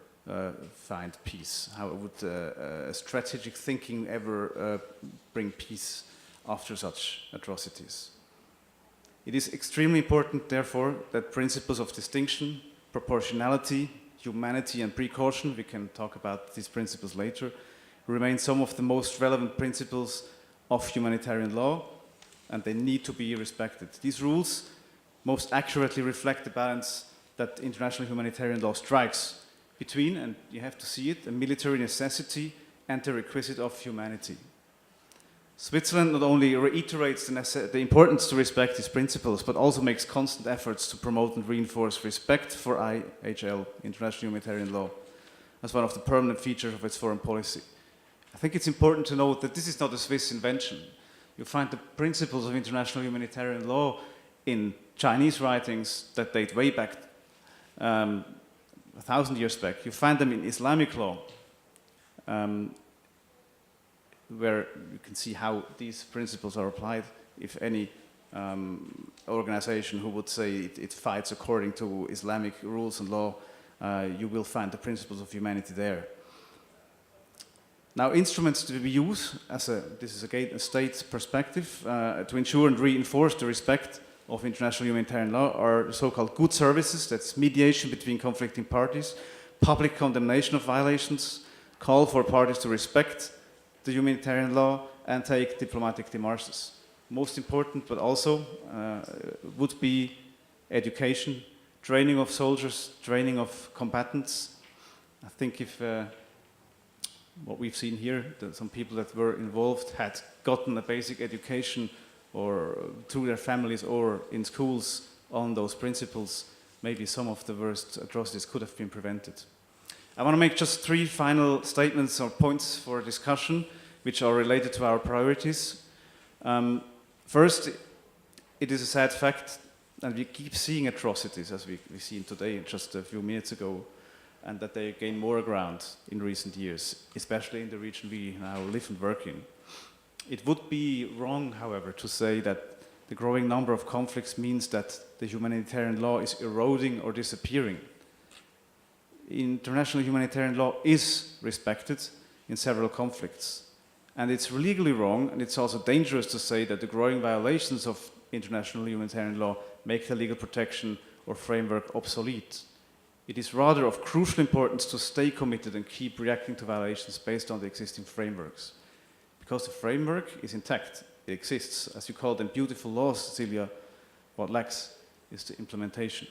find peace? How would strategic thinking ever bring peace after such atrocities? It is extremely important, therefore, that principles of distinction, proportionality, humanity, and precaution, we can talk about these principles later, remain some of the most relevant principles of humanitarian law, and they need to be respected. These rules most accurately reflect the balance that international humanitarian law strikes between, and you have to see it, a military necessity and the requisite of humanity. Switzerland not only reiterates the importance to respect these principles, but also makes constant efforts to promote and reinforce respect for IHL, international humanitarian law, as one of the permanent features of its foreign policy. I think it's important to note that this is not a Swiss invention. You find the principles of international humanitarian law in Chinese writings that date way back, 1,000 years back. You find them in Islamic law, where you can see how these principles are applied. If any organization who would say it fights according to Islamic rules and law, you will find the principles of humanity there. Now, instruments to be used, this is again a state perspective, to ensure and reinforce the respect of international humanitarian law are so-called good services, that's mediation between conflicting parties, public condemnation of violations, call for parties to respect the humanitarian law, and take diplomatic démarches. Most important, but also, would be education, training of soldiers, training of combatants. I think if what we've seen here, that some people that were involved had gotten a basic education or through their families or in schools on those principles, maybe some of the worst atrocities could have been prevented. I want to make just 3 final statements or points for discussion, which are related to our priorities. First, it is a sad fact, and we keep seeing atrocities, as we've seen today, just a few minutes ago, and that they gain more ground in recent years, especially in the region we now live and work in. It would be wrong, however, to say that the growing number of conflicts means that the humanitarian law is eroding or disappearing. International humanitarian law is respected in several conflicts. And it's legally wrong, and it's also dangerous to say that the growing violations of international humanitarian law make the legal protection or framework obsolete. It is rather of crucial importance to stay committed and keep reacting to violations based on the existing frameworks. Because the framework is intact, it exists. As you call them beautiful laws, Cecilia, what lacks is the implementation.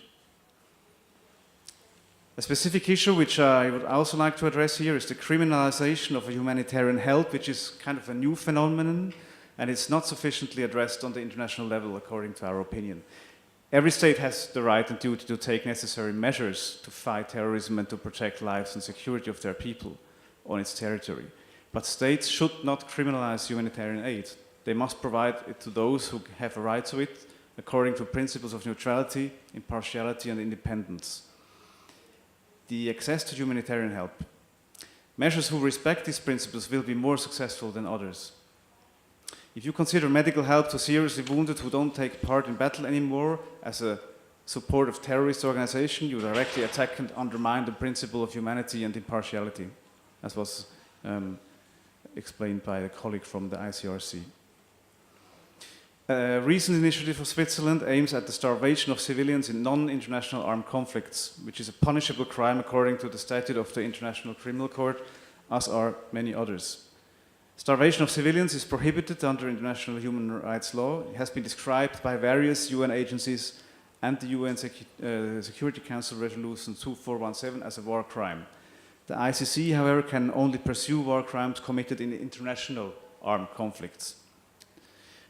A specific issue which I would also like to address here is the criminalization of humanitarian help, which is kind of a new phenomenon, and it's not sufficiently addressed on the international level, according to our opinion. Every state has the right and duty to take necessary measures to fight terrorism and to protect lives and security of their people on its territory. But states should not criminalize humanitarian aid. They must provide it to those who have a right to it, according to principles of neutrality, impartiality, and independence. The access to humanitarian help. Measures who respect these principles will be more successful than others. If you consider medical help to seriously wounded who don't take part in battle anymore as a support of terrorist organization, you directly attack and undermine the principle of humanity and impartiality, as was explained by a colleague from the ICRC. A recent initiative of Switzerland aims at the starvation of civilians in non-international armed conflicts, which is a punishable crime according to the statute of the International Criminal Court, as are many others. Starvation of civilians is prohibited under international human rights law. It has been described by various UN agencies and the UN Security Council Resolution 2417 as a war crime. The ICC, however, can only pursue war crimes committed in international armed conflicts.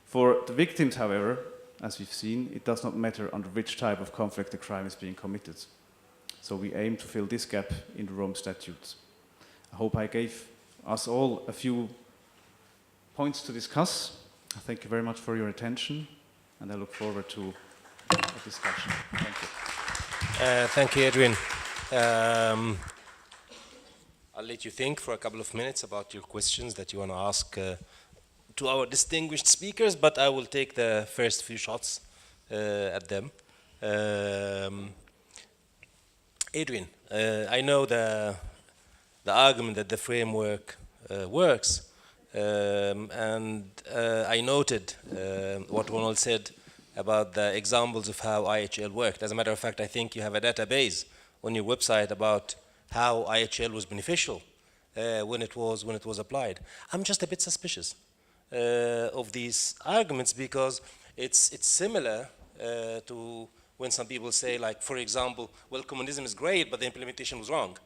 For the victims, however, as we've seen, it does not matter under which type of conflict the crime is being committed. So we aim to fill this gap in the Rome Statute. I hope I gave us all a few points to discuss. Thank you very much for your attention, and I look forward to a discussion. Thank you.
Thank you, Adrian. I'll let you think for a couple of minutes about your questions that you want to ask to our distinguished speakers, but I will take the first few shots at them. Adrian, I know the argument that the framework works, and I noted what Ronald said about the examples of how IHL worked. As a matter of fact, I think you have a database on your website about how IHL was beneficial when it was applied. I'm just a bit suspicious of these arguments because it's similar to when some people say, like, for example, well, communism is great, but the implementation was wrong.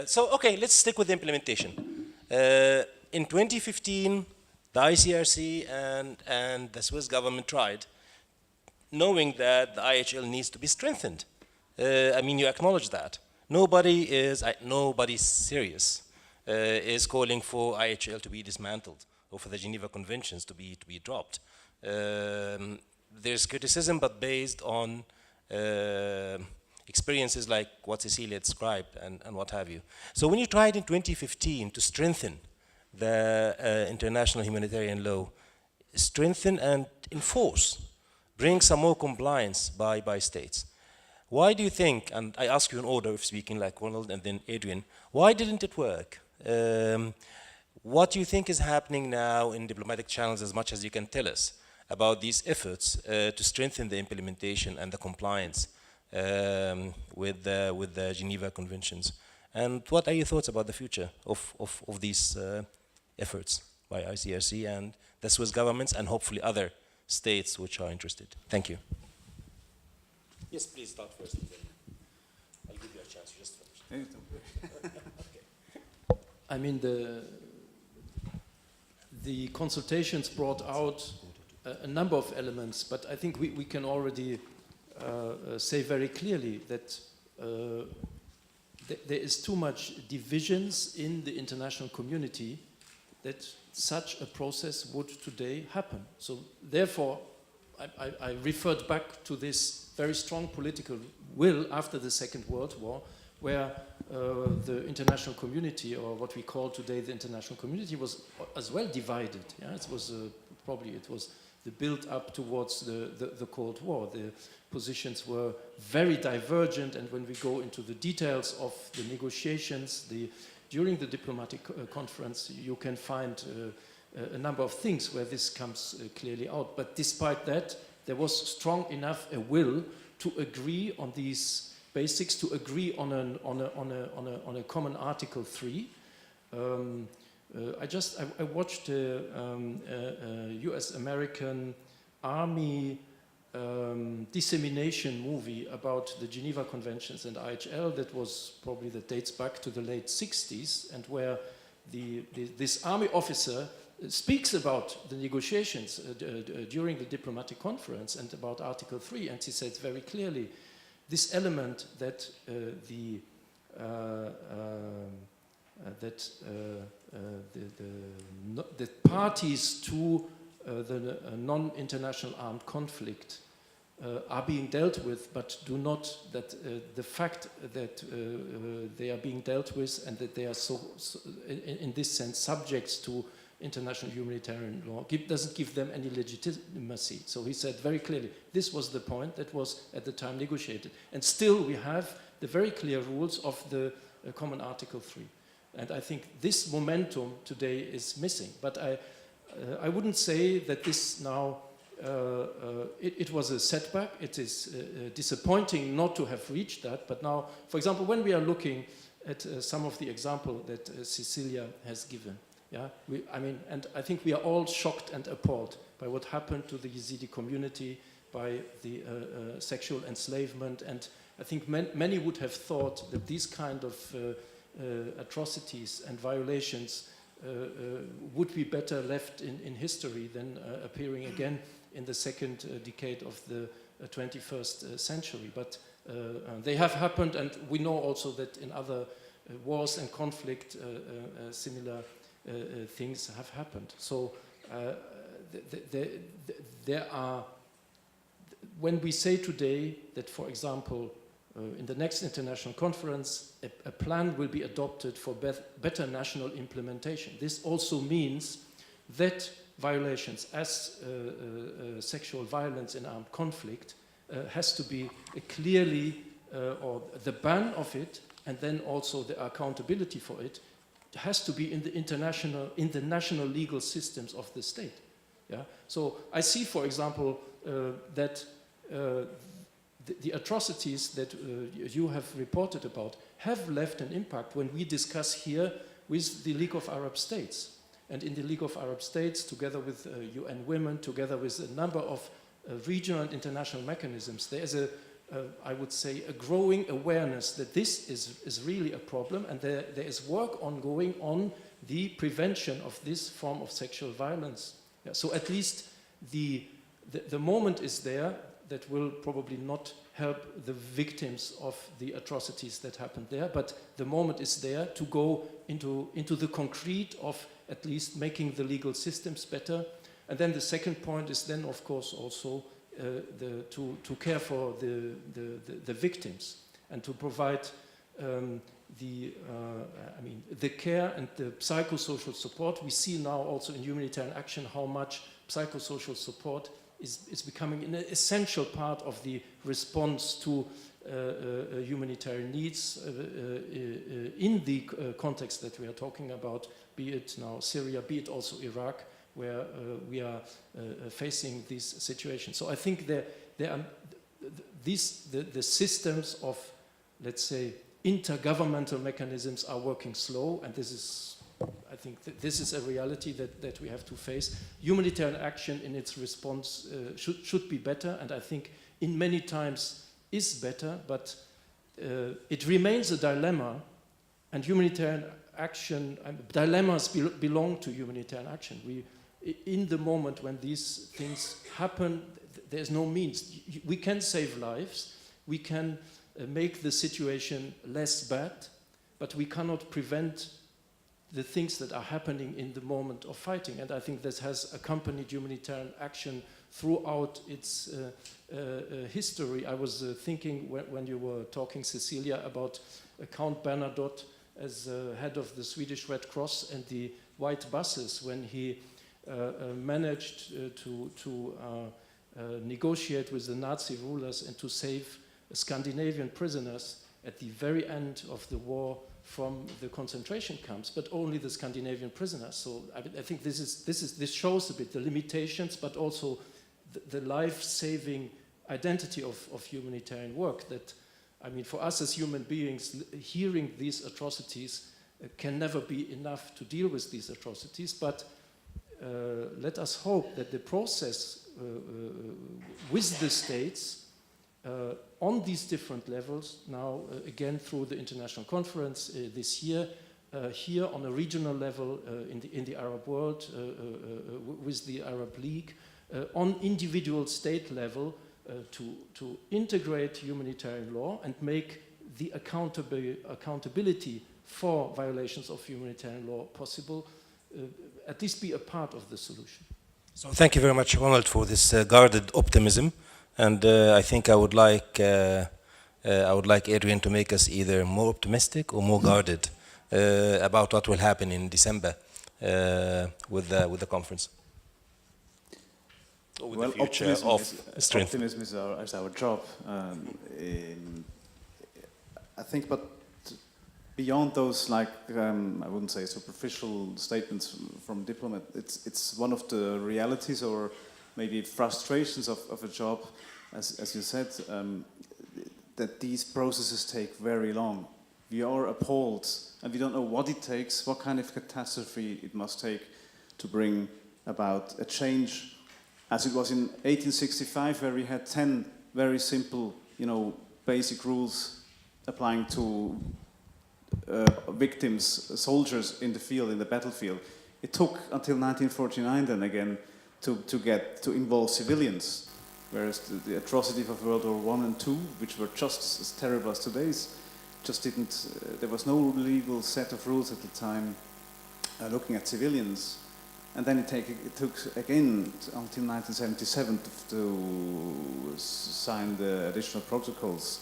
So, okay, let's stick with the implementation. In 2015, the ICRC and the Swiss government tried, knowing that the IHL needs to be strengthened. I mean, you acknowledge that. Nobody's serious is calling for IHL to be dismantled or for the Geneva Conventions to be dropped. There's criticism, but based on experiences like what Cecilia described and what have you. So when you tried in 2015 to strengthen the international humanitarian law, strengthen and enforce, bring some more compliance by states, why do you think, and I ask you in order of speaking, like Ronald and then Adrian, why didn't it work? What do you think is happening now in diplomatic channels, as much as you can tell us, about these efforts to strengthen the implementation and the compliance with the Geneva Conventions? And what are your thoughts about the future of these efforts by ICRC and the Swiss governments and hopefully other states which are interested? Thank you. Yes, please start first. And then I'll give you a chance. You just finish.
Okay. I mean, the consultations brought out a number of elements, but I think we can already say very clearly that there is too much divisions in the international community that such a process would today happen. So therefore, I referred back to this very strong political will after the Second World War, where the international community, or what we call today the international community, was as well divided. Yeah? It was probably the build up towards the Cold War. The positions were very divergent, and when we go into the details of the negotiations, during the diplomatic conference, you can find a number of things where this comes clearly out. But despite that, there was strong enough a will to agree on these basics, to agree on a common Article 3. I watched a US-American Army dissemination movie about the Geneva Conventions and IHL that dates back to the late 60s, and where this army officer speaks about the negotiations during the diplomatic conference and about Article 3, and he said very clearly this element that the parties to the non-international armed conflict are being dealt with, but do not, that the fact that they are being dealt with and that they are in this sense subjects to international humanitarian law doesn't give them any legitimacy. So he said very clearly, this was the point that was at the time negotiated. And still we have the very clear rules of the common Article 3. And I think this momentum today is missing. But I wouldn't say that this now, it was a setback. It is disappointing not to have reached that. But now, for example, when we are looking at some of the example that Cecilia has given, yeah, and I think we are all shocked and appalled by what happened to the Yazidi community, by the sexual enslavement, and I think many would have thought that these kind of atrocities and violations would be better left in history than appearing again in the second decade of the 21st century. But they have happened, and we know also that in other wars and conflict, similar things have happened. So there are, when we say today that, for example, in the next international conference, a plan will be adopted for better national implementation. This also means that violations as sexual violence in armed conflict has to be clearly, or the ban of it, and then also the accountability for it, has to be in the national legal systems of the state. Yeah? So I see, for example, that the atrocities that you have reported about have left an impact when we discuss here with the League of Arab States. And in the League of Arab States, together with UN Women, together with a number of regional and international mechanisms, there is I would say, a growing awareness that this is really a problem, and there is work ongoing on the prevention of this form of sexual violence. Yeah, so at least the moment is there that will probably not help the victims of the atrocities that happened there, but the moment is there to go into the concrete of at least making the legal systems better. And then the second point is then, of course, also to care for the victims and to provide the care and the psychosocial support. We see now also in humanitarian action how much psychosocial support is becoming an essential part of the response to humanitarian needs in the context that we are talking about, be it now Syria, be it also Iraq, where we are facing these situations. So I think there are the systems of, let's say, intergovernmental mechanisms are working slow, and this is, I think this is a reality that we have to face. Humanitarian action in its response should be better, and I think in many times is better, but it remains a dilemma, and humanitarian action, dilemmas belong to humanitarian action. In the moment when these things happen, there's no means. We can save lives, we can make the situation less bad, but we cannot prevent the things that are happening in the moment of fighting. And I think this has accompanied humanitarian action throughout its history. I was thinking when you were talking, Cecilia, about Count Bernadotte as head of the Swedish Red Cross and the white buses, when he managed to negotiate with the Nazi rulers and to save Scandinavian prisoners at the very end of the war from the concentration camps, but only the Scandinavian prisoners. So I think this shows a bit the limitations, but also the life-saving identity of humanitarian work. That, I mean, for us as human beings, hearing these atrocities can never be enough to deal with these atrocities. But let us hope that the process with the states on these different levels, now again through the international conference this year, here on a regional level in the Arab world with the Arab League, on individual state level to integrate humanitarian law and make the accountability for violations of humanitarian law possible, at least be a part of the solution.
So thank you very much, Ronald, for this guarded optimism, and I think I would like Adrian to make us either more optimistic or more guarded about what will happen in December with the conference. Or with
Well,
the future of strength.
Optimism is our job. I think, but beyond those, like I wouldn't say superficial statements from diplomat, it's one of the realities or maybe frustrations of a job, as you said, that these processes take very long. We are appalled, and we don't know what it takes, what kind of catastrophe it must take to bring about a change, as it was in 1865, where we had 10 very simple, basic rules applying to victims, soldiers in the field, in the battlefield. It took until 1949 then again to involve civilians, whereas the atrocities of World War I and II, which were just as terrible as today's, just didn't, there was no legal set of rules at the time looking at civilians. And then it took again until 1977 to sign the additional protocols.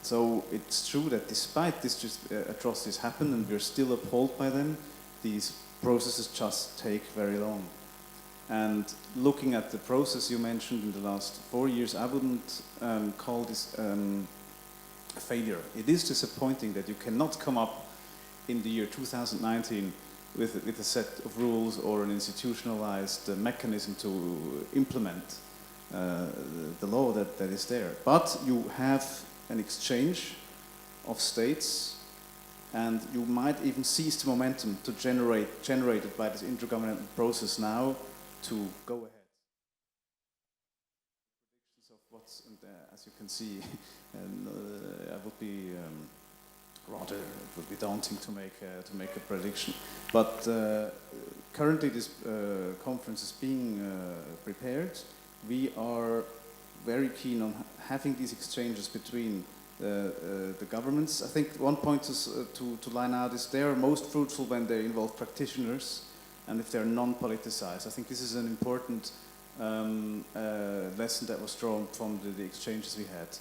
So it's true that despite these atrocities happen, and we're still appalled by them, these processes just take very long. And looking at the process you mentioned in the last 4 years, I wouldn't call this a failure. It is disappointing that you cannot come up in the year 2019 with a set of rules or an institutionalized mechanism to implement the law that is there. But you have an exchange of states, and you might even seize the momentum to generated by this intergovernmental process now to go ahead. Predictions of what's in there, as you can see, and I would be rather, it would be daunting to make a prediction. But currently this conference is being prepared. We are very keen on having these exchanges between the governments. I think one point to line out is they are most fruitful when they involve practitioners and if they're non-politicized. I think this is an important lesson that was drawn from the exchanges we had.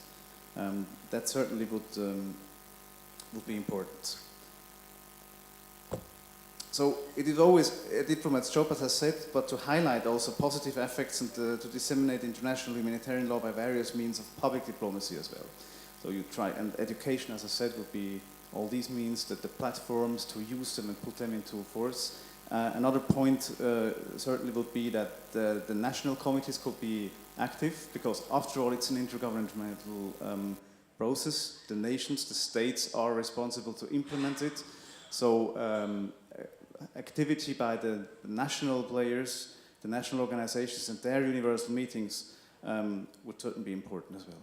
That certainly would be important. So it is always a diplomat's job, as I said, but to highlight also positive effects and to disseminate international humanitarian law by various means of public diplomacy as well. So you try, and education, as I said, would be all these means, that the platforms to use them and put them into force. Another point certainly would be that the national committees could be active, because after all it's an intergovernmental process. The nations, the states are responsible to implement it. So activity by the national players, the national organizations and their universal meetings would certainly be important as well.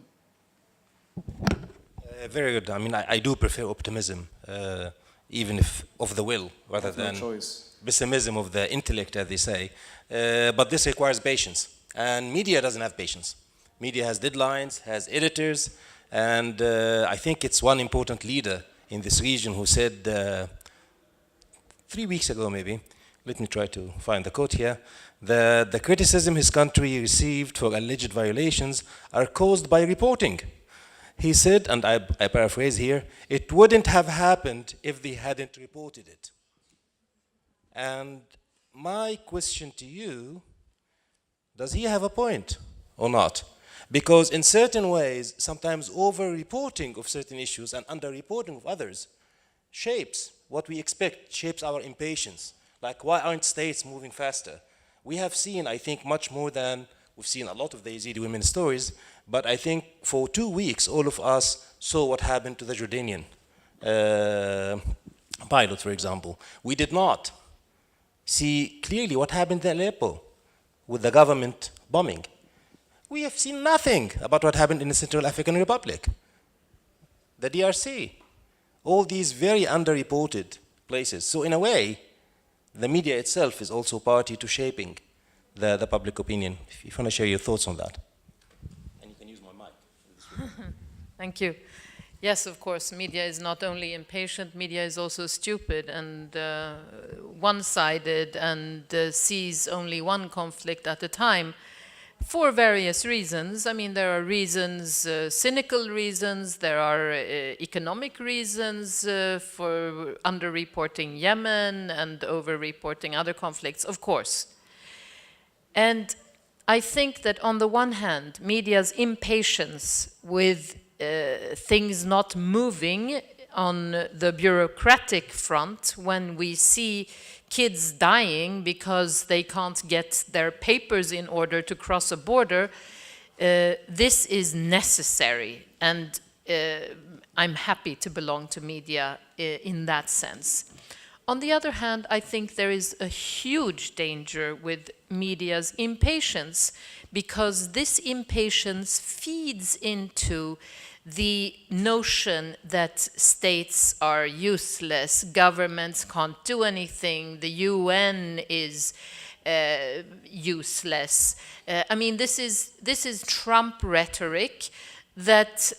Very good. I mean, I do prefer optimism, even if of the will, rather than pessimism of the intellect, as they say. But this requires patience. And media doesn't have patience. Media has deadlines, has editors, and I think it's one important leader in this region who said 3 weeks ago maybe, let me try to find the quote here, the criticism his country received for alleged violations are caused by reporting. He said, and I paraphrase here, it wouldn't have happened if they hadn't reported it. And my question to you, does he have a point or not? Because in certain ways, sometimes over-reporting of certain issues and under-reporting of others shapes what we expect, shapes our impatience. Like, why aren't states moving faster? We have seen, I think, much more than, we've seen a lot of the Yazidi women stories, but I think for 2 weeks, all of us saw what happened to the Jordanian pilot, for example. We did not see clearly what happened in Aleppo with the government bombing. We have seen nothing about what happened in the Central African Republic, the DRC. All these very underreported places. So in a way, the media itself is also party to shaping the public opinion. If you want to share your thoughts on that. And you can use my mic.
Thank you. Yes, of course, media is not only impatient, media is also stupid and one-sided and sees only one conflict at a time for various reasons. I mean, there are reasons, cynical reasons, there are economic reasons for under-reporting Yemen and over-reporting other conflicts, of course. And I think that on the one hand, media's impatience with things not moving on the bureaucratic front when we see kids dying because they can't get their papers in order to cross a border, this is necessary. And I'm happy to belong to media in that sense. On the other hand, I think there is a huge danger with media's impatience, because this impatience feeds into the notion that states are useless, governments can't do anything, the UN is useless. I mean, this is Trump rhetoric that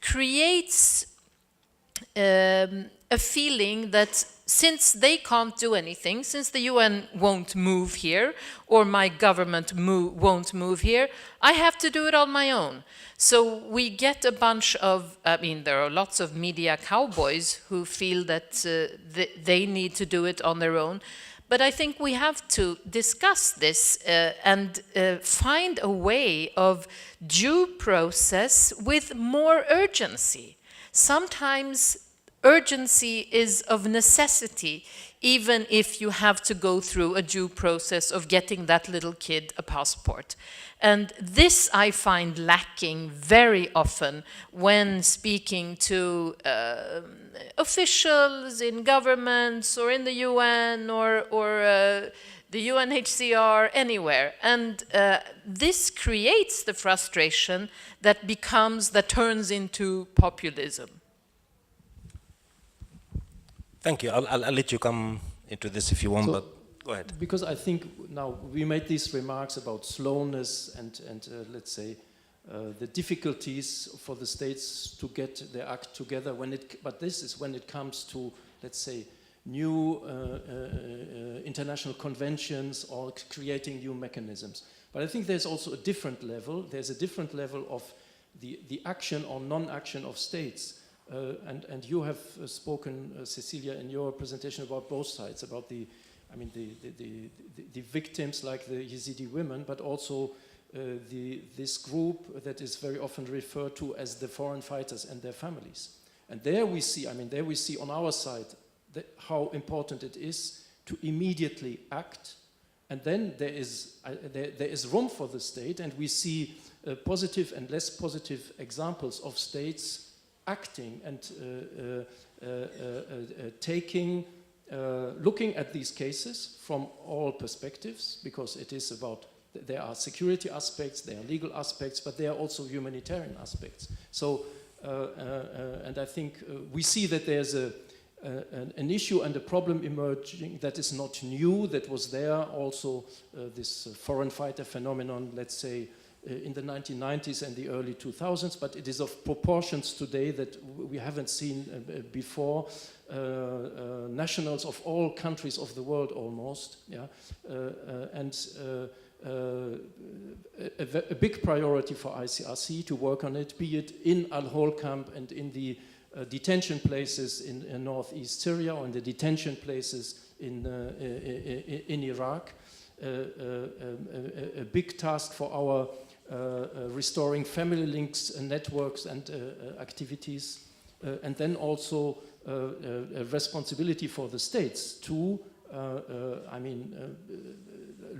creates a feeling that since they can't do anything, since the UN won't move here, or my government won't move here, I have to do it on my own. So we get a bunch of, I mean, there are lots of media cowboys who feel that they need to do it on their own. But I think we have to discuss this and find a way of due process with more urgency. Sometimes urgency is of necessity, even if you have to go through a due process of getting that little kid a passport. And this I find lacking very often when speaking to officials in governments or in the UN or the UNHCR, anywhere. And this creates the frustration that turns into populism.
Thank you. I'll let you come into this if you want, but go ahead.
Because I think now we made these remarks about slowness and let's say the difficulties for the states to get their act together. But this is when it comes to, let's say, new international conventions or creating new mechanisms. But I think there's also a different level. There's a different level of the action or non-action of states. And you have spoken, Cecilia, in your presentation about both sides, about the victims like the Yazidi women, but also this group that is very often referred to as the foreign fighters and their families. And there we see on our side how important it is to immediately act. And then there is room for the state, and we see positive and less positive examples of states acting and looking at these cases from all perspectives, because it is about, there are security aspects, there are legal aspects, but there are also humanitarian aspects. So, and I think we see that there's an issue and a problem emerging that is not new, that was there also, this foreign fighter phenomenon, let's say, in the 1990s and the early 2000s, but it is of proportions today that we haven't seen before. Nationals of all countries of the world almost, yeah, and a big priority for ICRC to work on it, be it in Al-Hol camp and in the detention places in northeast Syria, or in the detention places in Iraq. A big task for our restoring family links and networks and activities, and then also a responsibility for the states to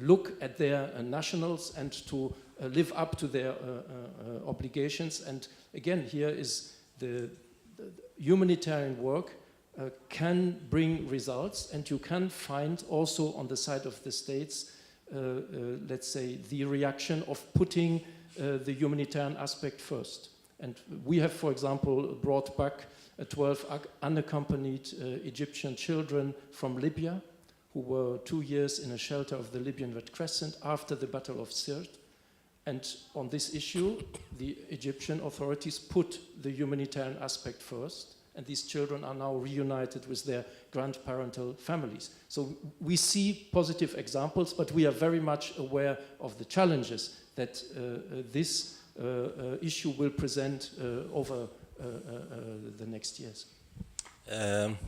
look at their nationals and to live up to their obligations. And again, here is the humanitarian work can bring results, and you can find also on the side of the states, let's say, the reaction of putting the humanitarian aspect first. And we have, for example, brought back 12 unaccompanied Egyptian children from Libya who were 2 years in a shelter of the Libyan Red Crescent after the Battle of Sirte. And on this issue, the Egyptian authorities put the humanitarian aspect first, and these children are now reunited with their grandparental families. So we see positive examples, but we are very much aware of the challenges that this issue will present over the next years.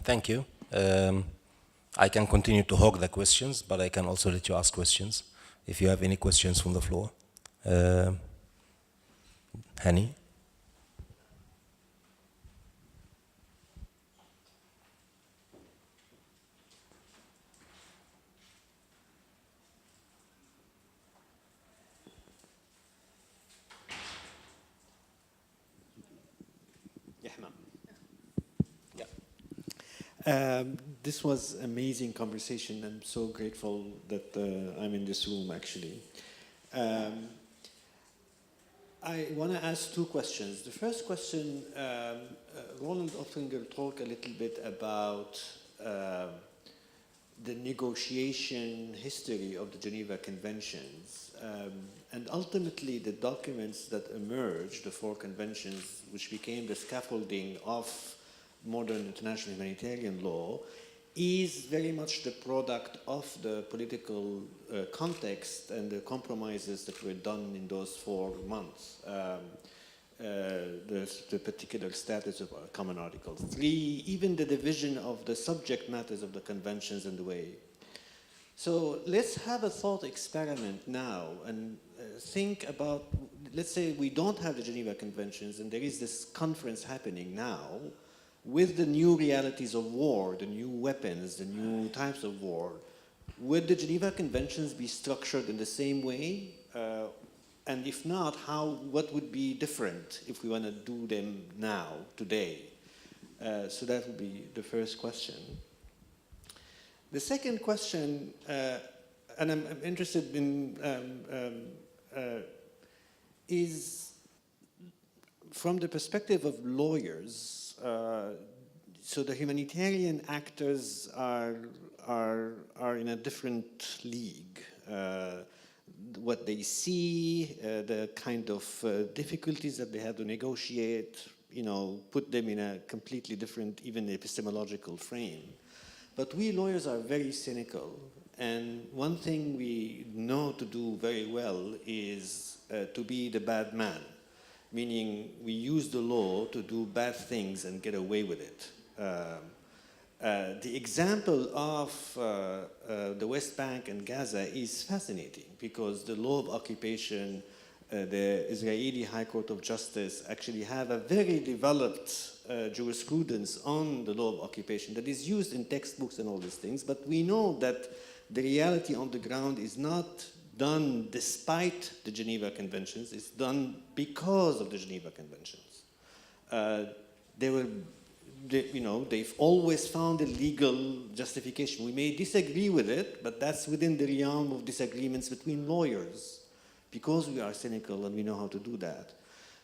Thank you. I can continue to hog the questions, but I can also let you ask questions if you have any questions from the floor. Hani?
This was amazing conversation. I'm so grateful that I'm in this room, actually. I want to ask two questions. The first question, Ronald Ofteringer talked a little bit about the negotiation history of the Geneva Conventions. And ultimately, the documents that emerged, the 4 conventions, which became the scaffolding of modern international humanitarian law, is very much the product of the political context and the compromises that were done in those 4 months. The particular status of Common Article 3, even the division of the subject matters of the conventions and the way. So let's have a thought experiment now and think about, let's say we don't have the Geneva Conventions and there is this conference happening now with the new realities of war, the new weapons, the new types of war. Would the Geneva Conventions be structured in the same way? And if not, what would be different if we want to do them now, today? So that would be the first question. The second question, and I'm interested in, is from the perspective of lawyers. So the humanitarian actors are in a different league. What they see, the kind of difficulties that they have to negotiate, put them in a completely different, even epistemological frame. But we lawyers are very cynical, and one thing we know to do very well is to be the bad man, meaning we use the law to do bad things and get away with it. The example of the West Bank and Gaza is fascinating because the law of occupation, the Israeli High Court of Justice actually have a very developed jurisprudence on the law of occupation that is used in textbooks and all these things, but we know that the reality on the ground is not done despite the Geneva Conventions, it's done because of the Geneva Conventions. They've always found a legal justification. We may disagree with it, but that's within the realm of disagreements between lawyers because we are cynical and we know how to do that.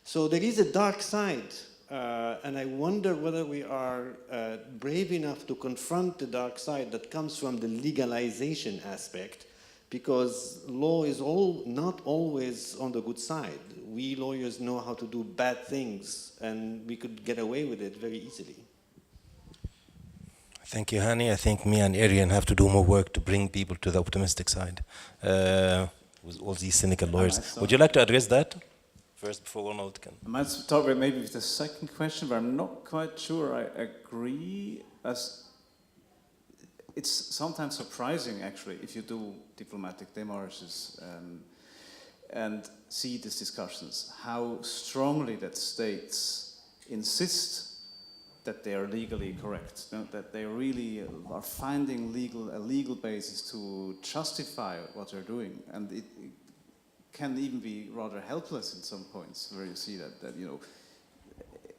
So there is a dark side, and I wonder whether we are brave enough to confront the dark side that comes from the legalization aspect, because law is not always on the good side. We lawyers know how to do bad things, and we could get away with it very easily.
Thank you, Hani. I think me and Adrian have to do more work to bring people to the optimistic side with all these cynical lawyers. Would you like to address that first before Ronald can?
I might start with maybe with the second question, but I'm not quite sure I agree. It's sometimes surprising, actually, if you do diplomatic démarches and see these discussions, how strongly that states insist that they are legally correct, that they really are finding a legal basis to justify what they're doing, and it can even be rather helpless in some points where you see that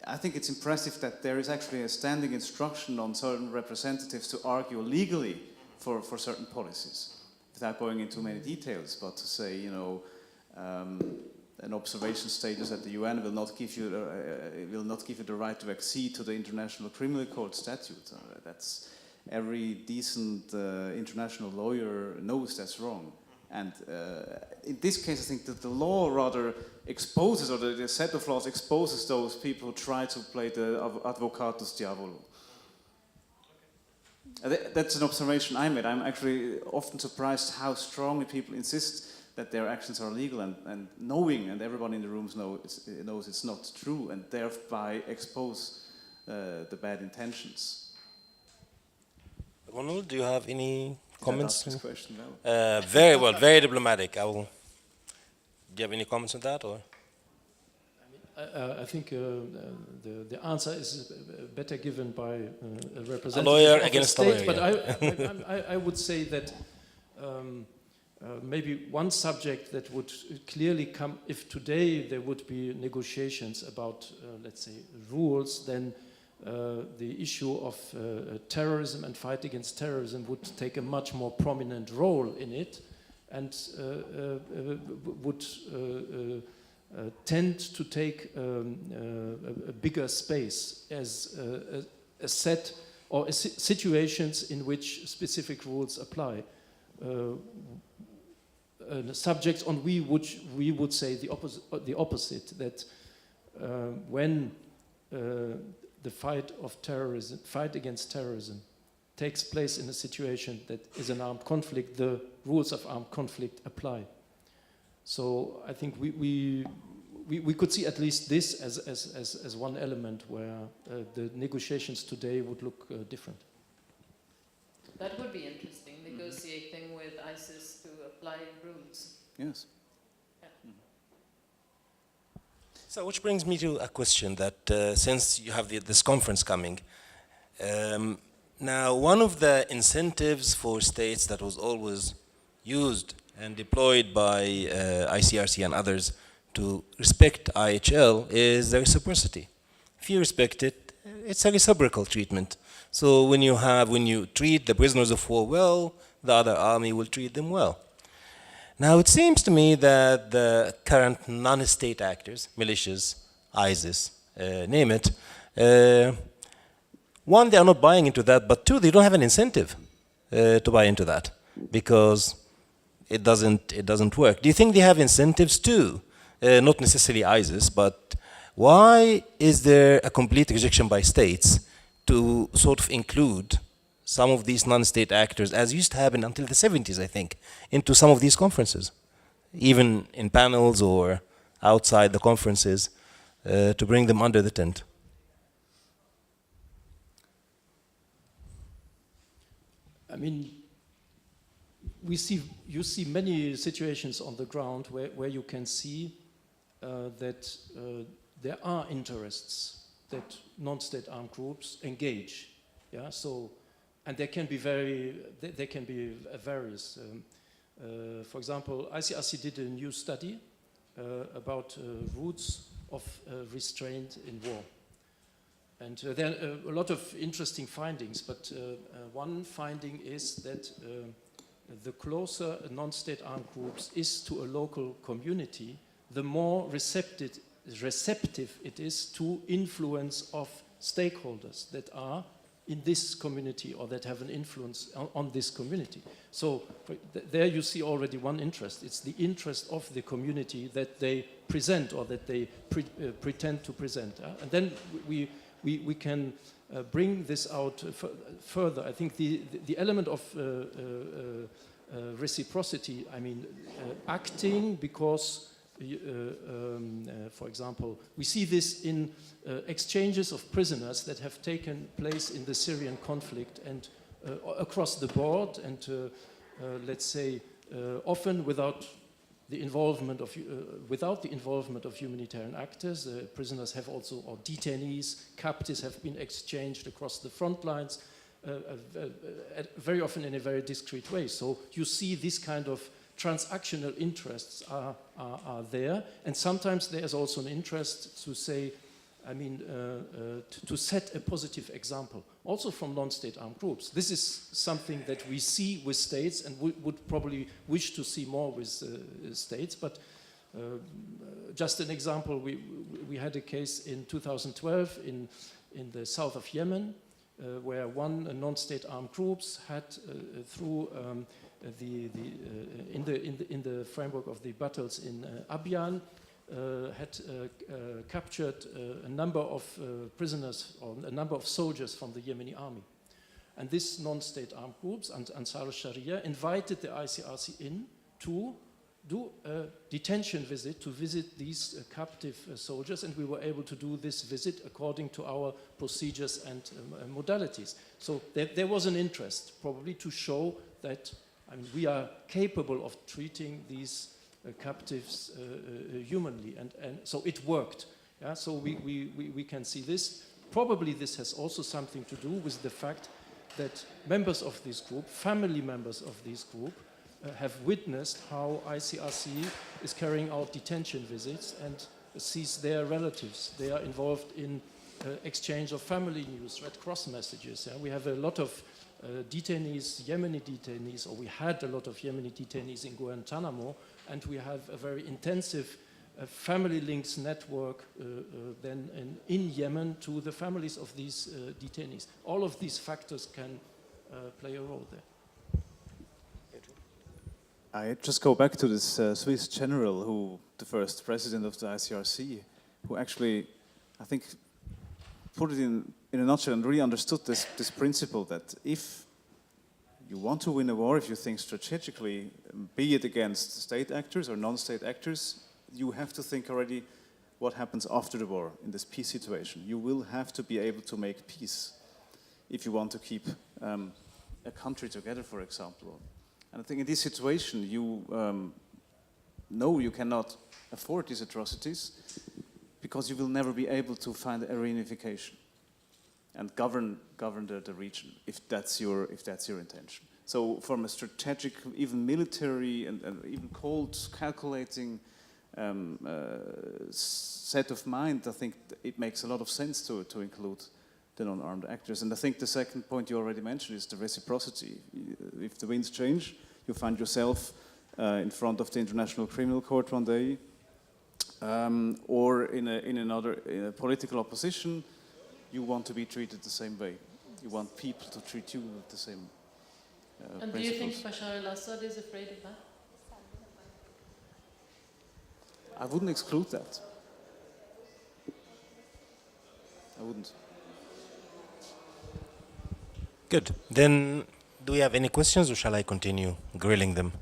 I think it's impressive that there is actually a standing instruction on certain representatives to argue legally for certain policies, without going into many details, but to say, an observation status at the UN will not give you the right to accede to the International Criminal Court statute. That's every decent international lawyer knows that's wrong. And in this case, I think that the law rather exposes, or the set of laws exposes those people who try to play the advocatus diabolo. That's an observation I made. I'm actually often surprised how strongly people insist that their actions are legal, and knowing, and everyone in the room knows it's not true, and thereby expose the bad intentions.
Ronald, do you have any comments?
Did I ask this question well?
Very well, very diplomatic. Do you have any comments on that, or?
I think the answer is better given by a representative
A lawyer
of the
against
state,
a lawyer.
but I would say that maybe one subject that would clearly come, if today there would be negotiations about, let's say, rules, then the issue of terrorism and fight against terrorism would take a much more prominent role in it, and would tend to take a bigger space as a set or situations in which specific rules apply. Subjects on which we would say the opposite, that when the fight against terrorism takes place in a situation that is an armed conflict, the rules of armed conflict apply. So I think we could see at least this as one element where the negotiations today would look different.
That would be interesting, negotiating with ISIS to apply rules.
Yes.
Yeah.
So, which brings me to a question that since you have this conference coming, now one of the incentives for states that was always used and deployed by ICRC and others to respect IHL is the reciprocity. If you respect it, it's a reciprocal treatment. So when you treat the prisoners of war well, the other army will treat them well. Now it seems to me that the current non-state actors, militias, ISIS, name it, one, they are not buying into that, but two, they don't have an incentive to buy into that, because it doesn't work. Do you think they have incentives too? Not necessarily ISIS, but why is there a complete rejection by states to sort of include some of these non-state actors, as used to happen until the 70s, I think, into some of these conferences, even in panels or outside the conferences, to bring them under the tent?
I mean, you see many situations on the ground where you can see that there are interests that non-state armed groups engage. Yeah, so, and there can be various. For example, ICRC did a new study about routes of restraint in war. And there are a lot of interesting findings, but one finding is that the closer a non-state armed groups is to a local community, the more receptive it is to influence of stakeholders that are in this community or that have an influence on this community. So there you see already one interest. It's the interest of the community that they present or that they pretend to present. And then we can bring this out further. I think the element of reciprocity, I mean, acting because, for example, we see this in exchanges of prisoners that have taken place in the Syrian conflict and across the board, and let's say often without the involvement of humanitarian actors. Prisoners have also, or detainees, captives have been exchanged across the front lines, very often in a very discreet way. So you see this kind of transactional interests are there, and sometimes there is also an interest to say, I mean, to set a positive example, also from non-state armed groups. This is something that we see with states and would probably wish to see more with states, but Just an example, we had a case in 2012 in the south of Yemen, where one non-state armed groups had in the framework of the battles in Abyan, had captured a number of prisoners or a number of soldiers from the Yemeni army. And this non-state armed groups, Ansar al-Sharia, invited the ICRC in to do a detention visit, to visit these captive soldiers, and we were able to do this visit according to our procedures and modalities. So there was an interest, probably to show that we are capable of treating these captives humanly, and so it worked. Yeah? So we can see this. Probably this has also something to do with the fact that members of this group, family members of this group, have witnessed how ICRC is carrying out detention visits and sees their relatives. They are involved in exchange of family news, Red Cross messages. Yeah? We have a lot of detainees, Yemeni detainees, or we had a lot of Yemeni detainees in Guantanamo, and we have a very intensive family links network then in Yemen to the families of these detainees. All of these factors can play a role there.
I just go back to this Swiss general, the first president of the ICRC, who actually, I think, put it in a nutshell and really understood this principle that if you want to win a war, if you think strategically, be it against state actors or non-state actors, you have to think already what happens after the war in this peace situation. You will have to be able to make peace if you want to keep a country together, for example. And I think in this situation, you know you cannot afford these atrocities because you will never be able to find a reunification and govern the region if that's your intention. So from a strategic, even military and even cold, calculating set of mind, I think it makes a lot of sense to include the non-armed actors. And I think the second point you already mentioned is the reciprocity. If the winds change, you find yourself in front of the International Criminal Court one day, or in a political opposition, you want to be treated the same way. You want people to treat you with the same
And do you think Bashar al-Assad is afraid of that?
I wouldn't exclude that. I wouldn't.
Good. Then, do we have any questions, or shall I continue grilling them?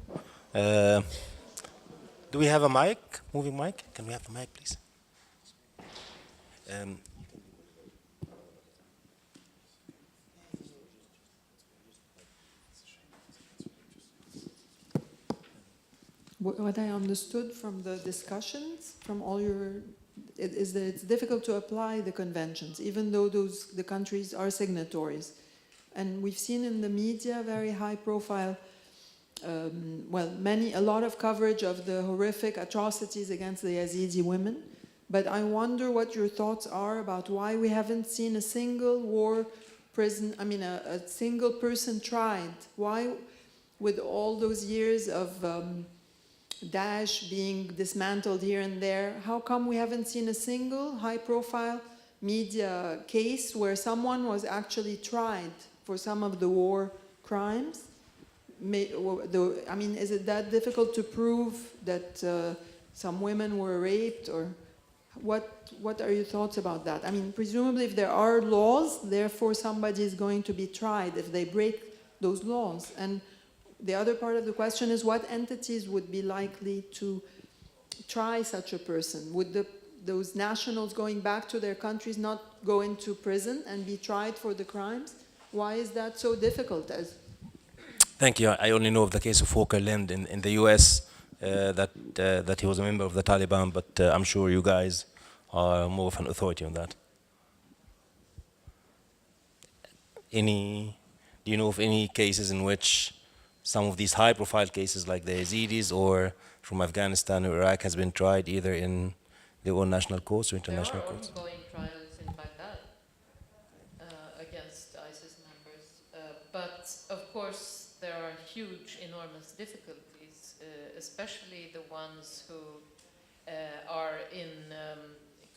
Do we have a mic? Moving mic? Can we have a mic, please?
What I understood from the discussions, from all is that it's difficult to apply the conventions, even though the countries are signatories. And we've seen in the media very high profile, a lot of coverage of the horrific atrocities against the Yazidi women. But I wonder what your thoughts are about why we haven't seen a single a single person tried. Why, with all those years of Daesh being dismantled here and there, how come we haven't seen a single high-profile media case where someone was actually tried for some of the war crimes? Is it that difficult to prove that some women were raped, or what are your thoughts about that? I mean, presumably if there are laws, therefore somebody is going to be tried if they break those laws. And the other part of the question is what entities would be likely to try such a person? Would those nationals going back to their countries not go into prison and be tried for the crimes? Why is that so difficult?
Thank you. I only know of the case of Walker Lind in the US, that he was a member of the Taliban, but I'm sure you guys are more of an authority on that. Do you know of any cases in which some of these high-profile cases like the Yazidis or from Afghanistan or Iraq has been tried either in their own national courts or international courts?
There are ongoing trials in Baghdad against ISIS members. But of course, there are huge, enormous difficulties, especially the ones who are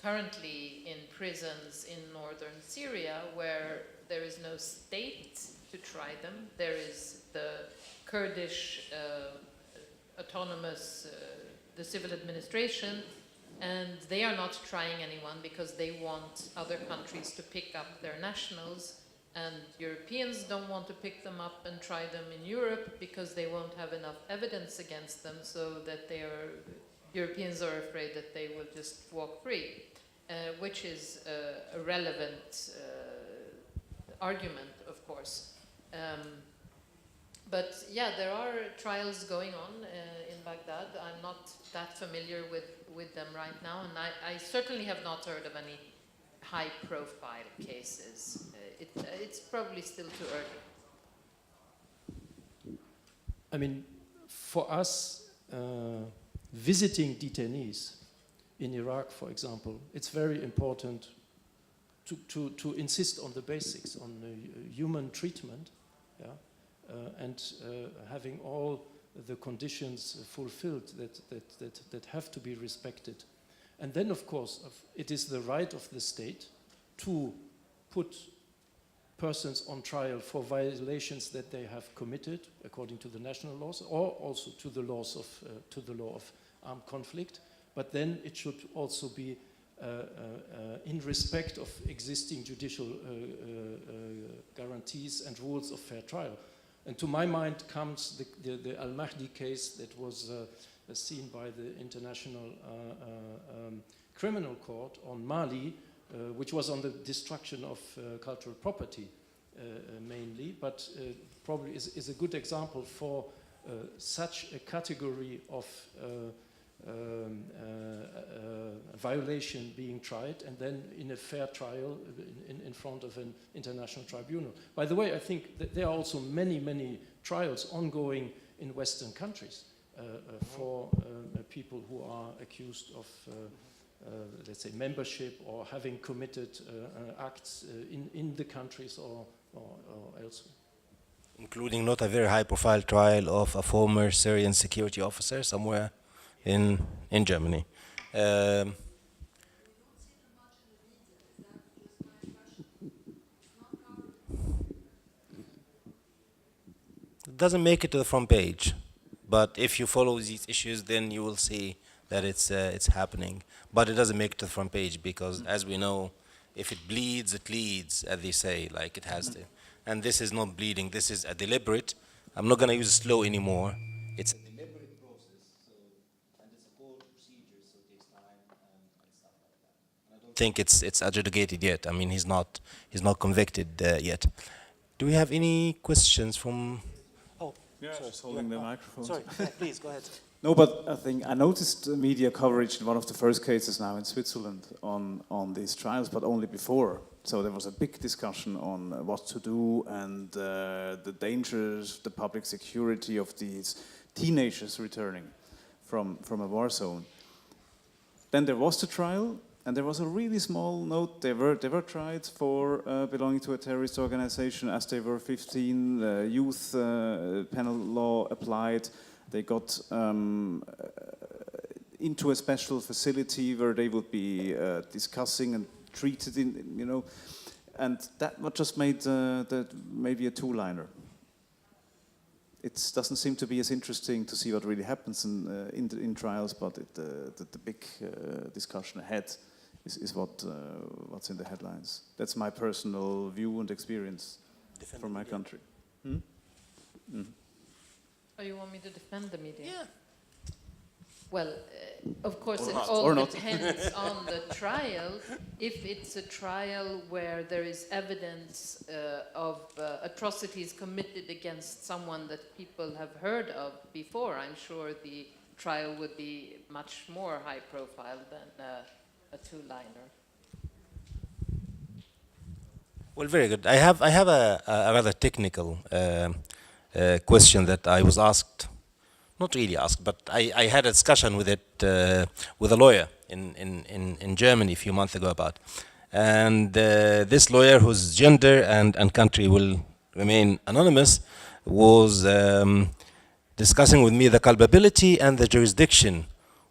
currently in prisons in northern Syria where there is no state to try them. There is the Kurdish autonomous, the civil administration, and they are not trying anyone because they want other countries to pick up their nationals, and Europeans don't want to pick them up and try them in Europe because they won't have enough evidence against them, so that Europeans are afraid that they will just walk free, which is a relevant argument, of course. But yeah, there are trials going on in Baghdad. I'm not that familiar with them right now, and I certainly have not heard of any high-profile cases. It's probably still too early.
I mean, for us, visiting detainees in Iraq, for example, it's very important to insist on the basics, on human treatment, yeah, and having all the conditions fulfilled that have to be respected. And then, of course, it is the right of the state to put persons on trial for violations that they have committed according to the national laws, or also to the laws of to the law of armed conflict. But then it should also be in respect of existing judicial guarantees and rules of fair trial. And to my mind comes the Al-Mahdi case that was seen by the International Criminal Court on Mali, which was on the destruction of cultural property mainly, but probably is a good example for such a category of violation being tried, and then in a fair trial in front of an international tribunal. By the way, I think that there are also many trials ongoing in Western countries for people who are accused of let's say membership or having committed acts in the countries or elsewhere.
Including not a very high-profile trial of a former Syrian security officer somewhere in Germany. It doesn't make it to the front page, but if you follow these issues, then you will see that it's happening. But it doesn't make it to the front page because, as we know, if it bleeds, it leads, as they say, like it has to. And this is not bleeding. This is a deliberate. I'm not going to use slow anymore. It's a deliberate process. So, and it's a court procedure, so it takes time and stuff like that. And I don't think it's adjudicated yet. I mean, he's not convicted yet. Do we have any questions from? Oh,
yeah, just holding the microphone.
Sorry, please go ahead.
No, but I noticed media coverage in one of the first cases now in Switzerland on these trials, but only before. So there was a big discussion on what to do and the dangers, the public security of these teenagers returning from a war zone. Then there was the trial, and there was a really small note. They were tried for belonging to a terrorist organization as they were 15. The youth penal law applied. They got into a special facility where they would be discussing and treated in, and that what just made maybe a two-liner. It doesn't seem to be as interesting to see what really happens in trials, but the big discussion ahead is what's in the headlines. That's my personal view and experience from my country.
Oh, you want me to defend the media?
Yeah.
Well, of course, it
not.
all
Or not.
depends on the trial. If it's a trial where there is evidence of atrocities committed against someone that people have heard of before, I'm sure the trial would be much more high profile than a two-liner.
Well, very good. I have a rather technical question that I was asked, not really asked, but I had a discussion with it with a lawyer in Germany a few months ago about. And this lawyer, whose gender and country will remain anonymous, was discussing with me the culpability and the jurisdiction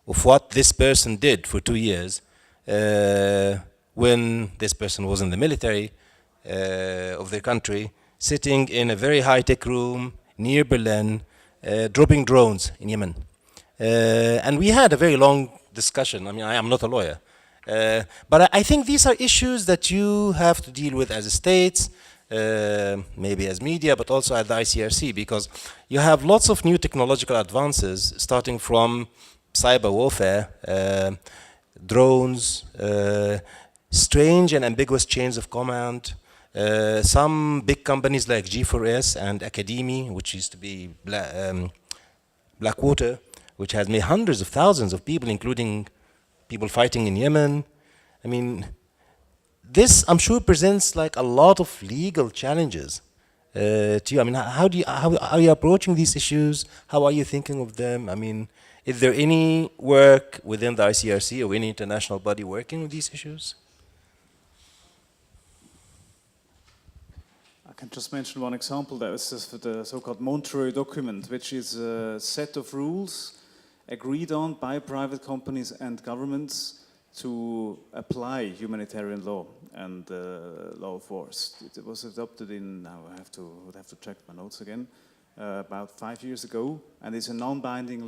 of what this person did for 2 years when this person was in the military of their country, sitting in a very high-tech room near Berlin, dropping drones in Yemen. And we had a very long discussion. I mean, I am not a lawyer. But I think these are issues that you have to deal with as states, maybe as media, but also at the ICRC, because you have lots of new technological advances, starting from cyber warfare, drones, strange and ambiguous chains of command. Some big companies like G4S and Academy, which used to be Blackwater, which has made hundreds of thousands of people, including people fighting in Yemen. I mean, this, I'm sure, presents like a lot of legal challenges to you. I mean, how are you approaching these issues? How are you thinking of them? I mean, is there any work within the ICRC or any international body working with these issues?
I can just mention one example. That was the so-called Montreux document, which is a set of rules agreed on by private companies and governments to apply humanitarian law and law of wars. It was adopted in, now I would have to check my notes again, about 5 years ago, and it's a non-binding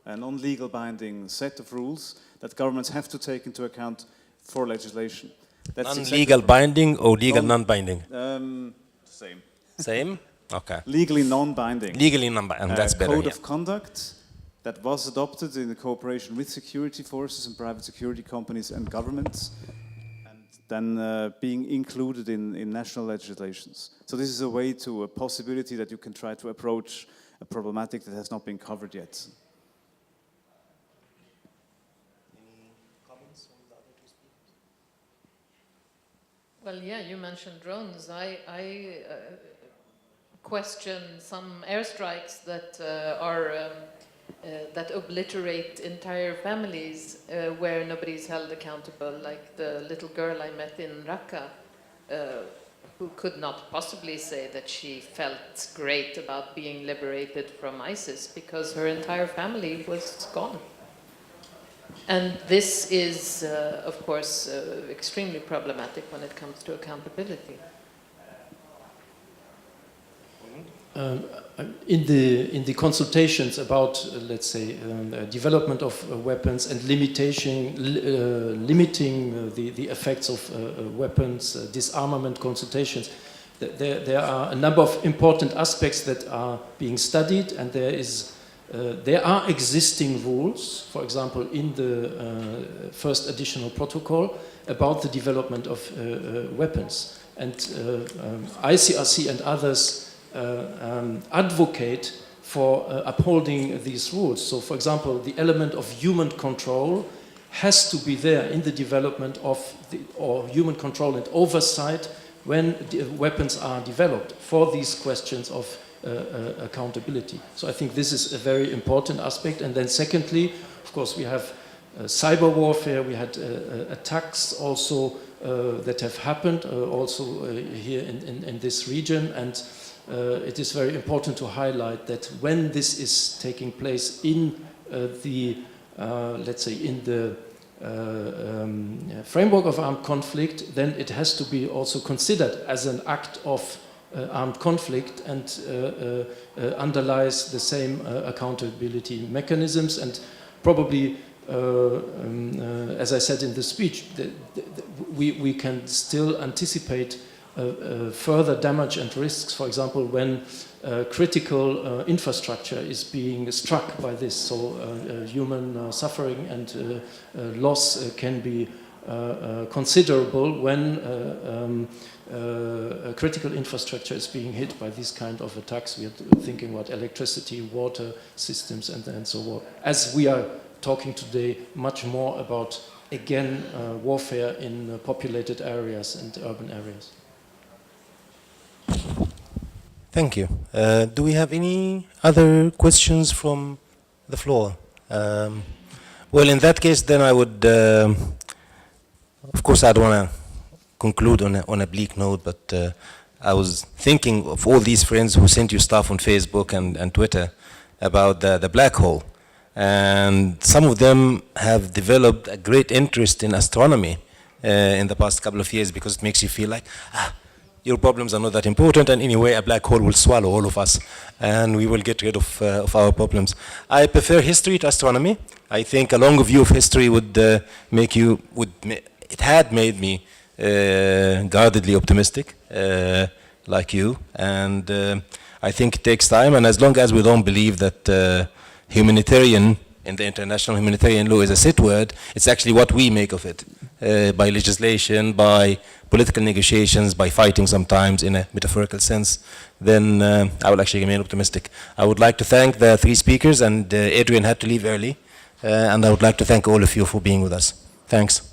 non-legal binding set of rules that governments have to take into account for legislation.
Non-legal binding or legal non-binding?
Same.
Same? Okay.
Legally non-binding.
Legally non-binding, that's better.
Code of conduct that was adopted in cooperation with security forces and private security companies and governments, and then being included in national legislations. So this is a possibility that you can try to approach a problematic that has not been covered yet.
Any comments on the other two speakers?
Well, yeah, you mentioned drones. I question some airstrikes that that obliterate entire families where nobody's held accountable, like the little girl I met in Raqqa, who could not possibly say that she felt great about being liberated from ISIS because her entire family was gone. And this is, of course, extremely problematic when it comes to accountability.
In the consultations about, let's say, development of weapons and limiting the effects of weapons, disarmament consultations, there are a number of important aspects that are being studied, and there are existing rules, for example, in the first additional protocol about the development of weapons. And ICRC and others advocate for upholding these rules. So, for example, the element of human control has to be there in the development of or human control and oversight when weapons are developed for these questions of accountability. So I think this is a very important aspect. And then secondly, of course, we have cyber warfare. We had attacks also that have happened also here in this region, and it is very important to highlight that when this is taking place in let's say, in the framework of armed conflict, then it has to be also considered as an act of armed conflict and underlies the same accountability mechanisms. And probably, as I said in the speech, we can still anticipate further damage and risks, for example, when critical infrastructure is being struck by this. So human suffering and loss can be considerable when critical infrastructure is being hit by these kind of attacks. We are thinking about electricity, water systems, and so on. As we are talking today much more about, again, warfare in populated areas and urban areas.
Thank you. Do we have any other questions from the floor? Well, in that case, then I would, of course, I don't want to conclude on a bleak note, but I was thinking of all these friends who sent you stuff on Facebook and Twitter about the black hole. And some of them have developed a great interest in astronomy in the past couple of years, because it makes you feel like, your problems are not that important, and anyway a black hole will swallow all of us and we will get rid of our problems. I prefer history to astronomy. I think a longer view of history would it had made me guardedly optimistic, like you, and I think it takes time, and as long as we don't believe that humanitarian in the international humanitarian law is a sit word, it's actually what we make of it, by legislation, by political negotiations, by fighting sometimes in a metaphorical sense, then I will actually remain optimistic. I would like to thank the three speakers, and Adrian had to leave early, and I would like to thank all of you for being with us. Thanks.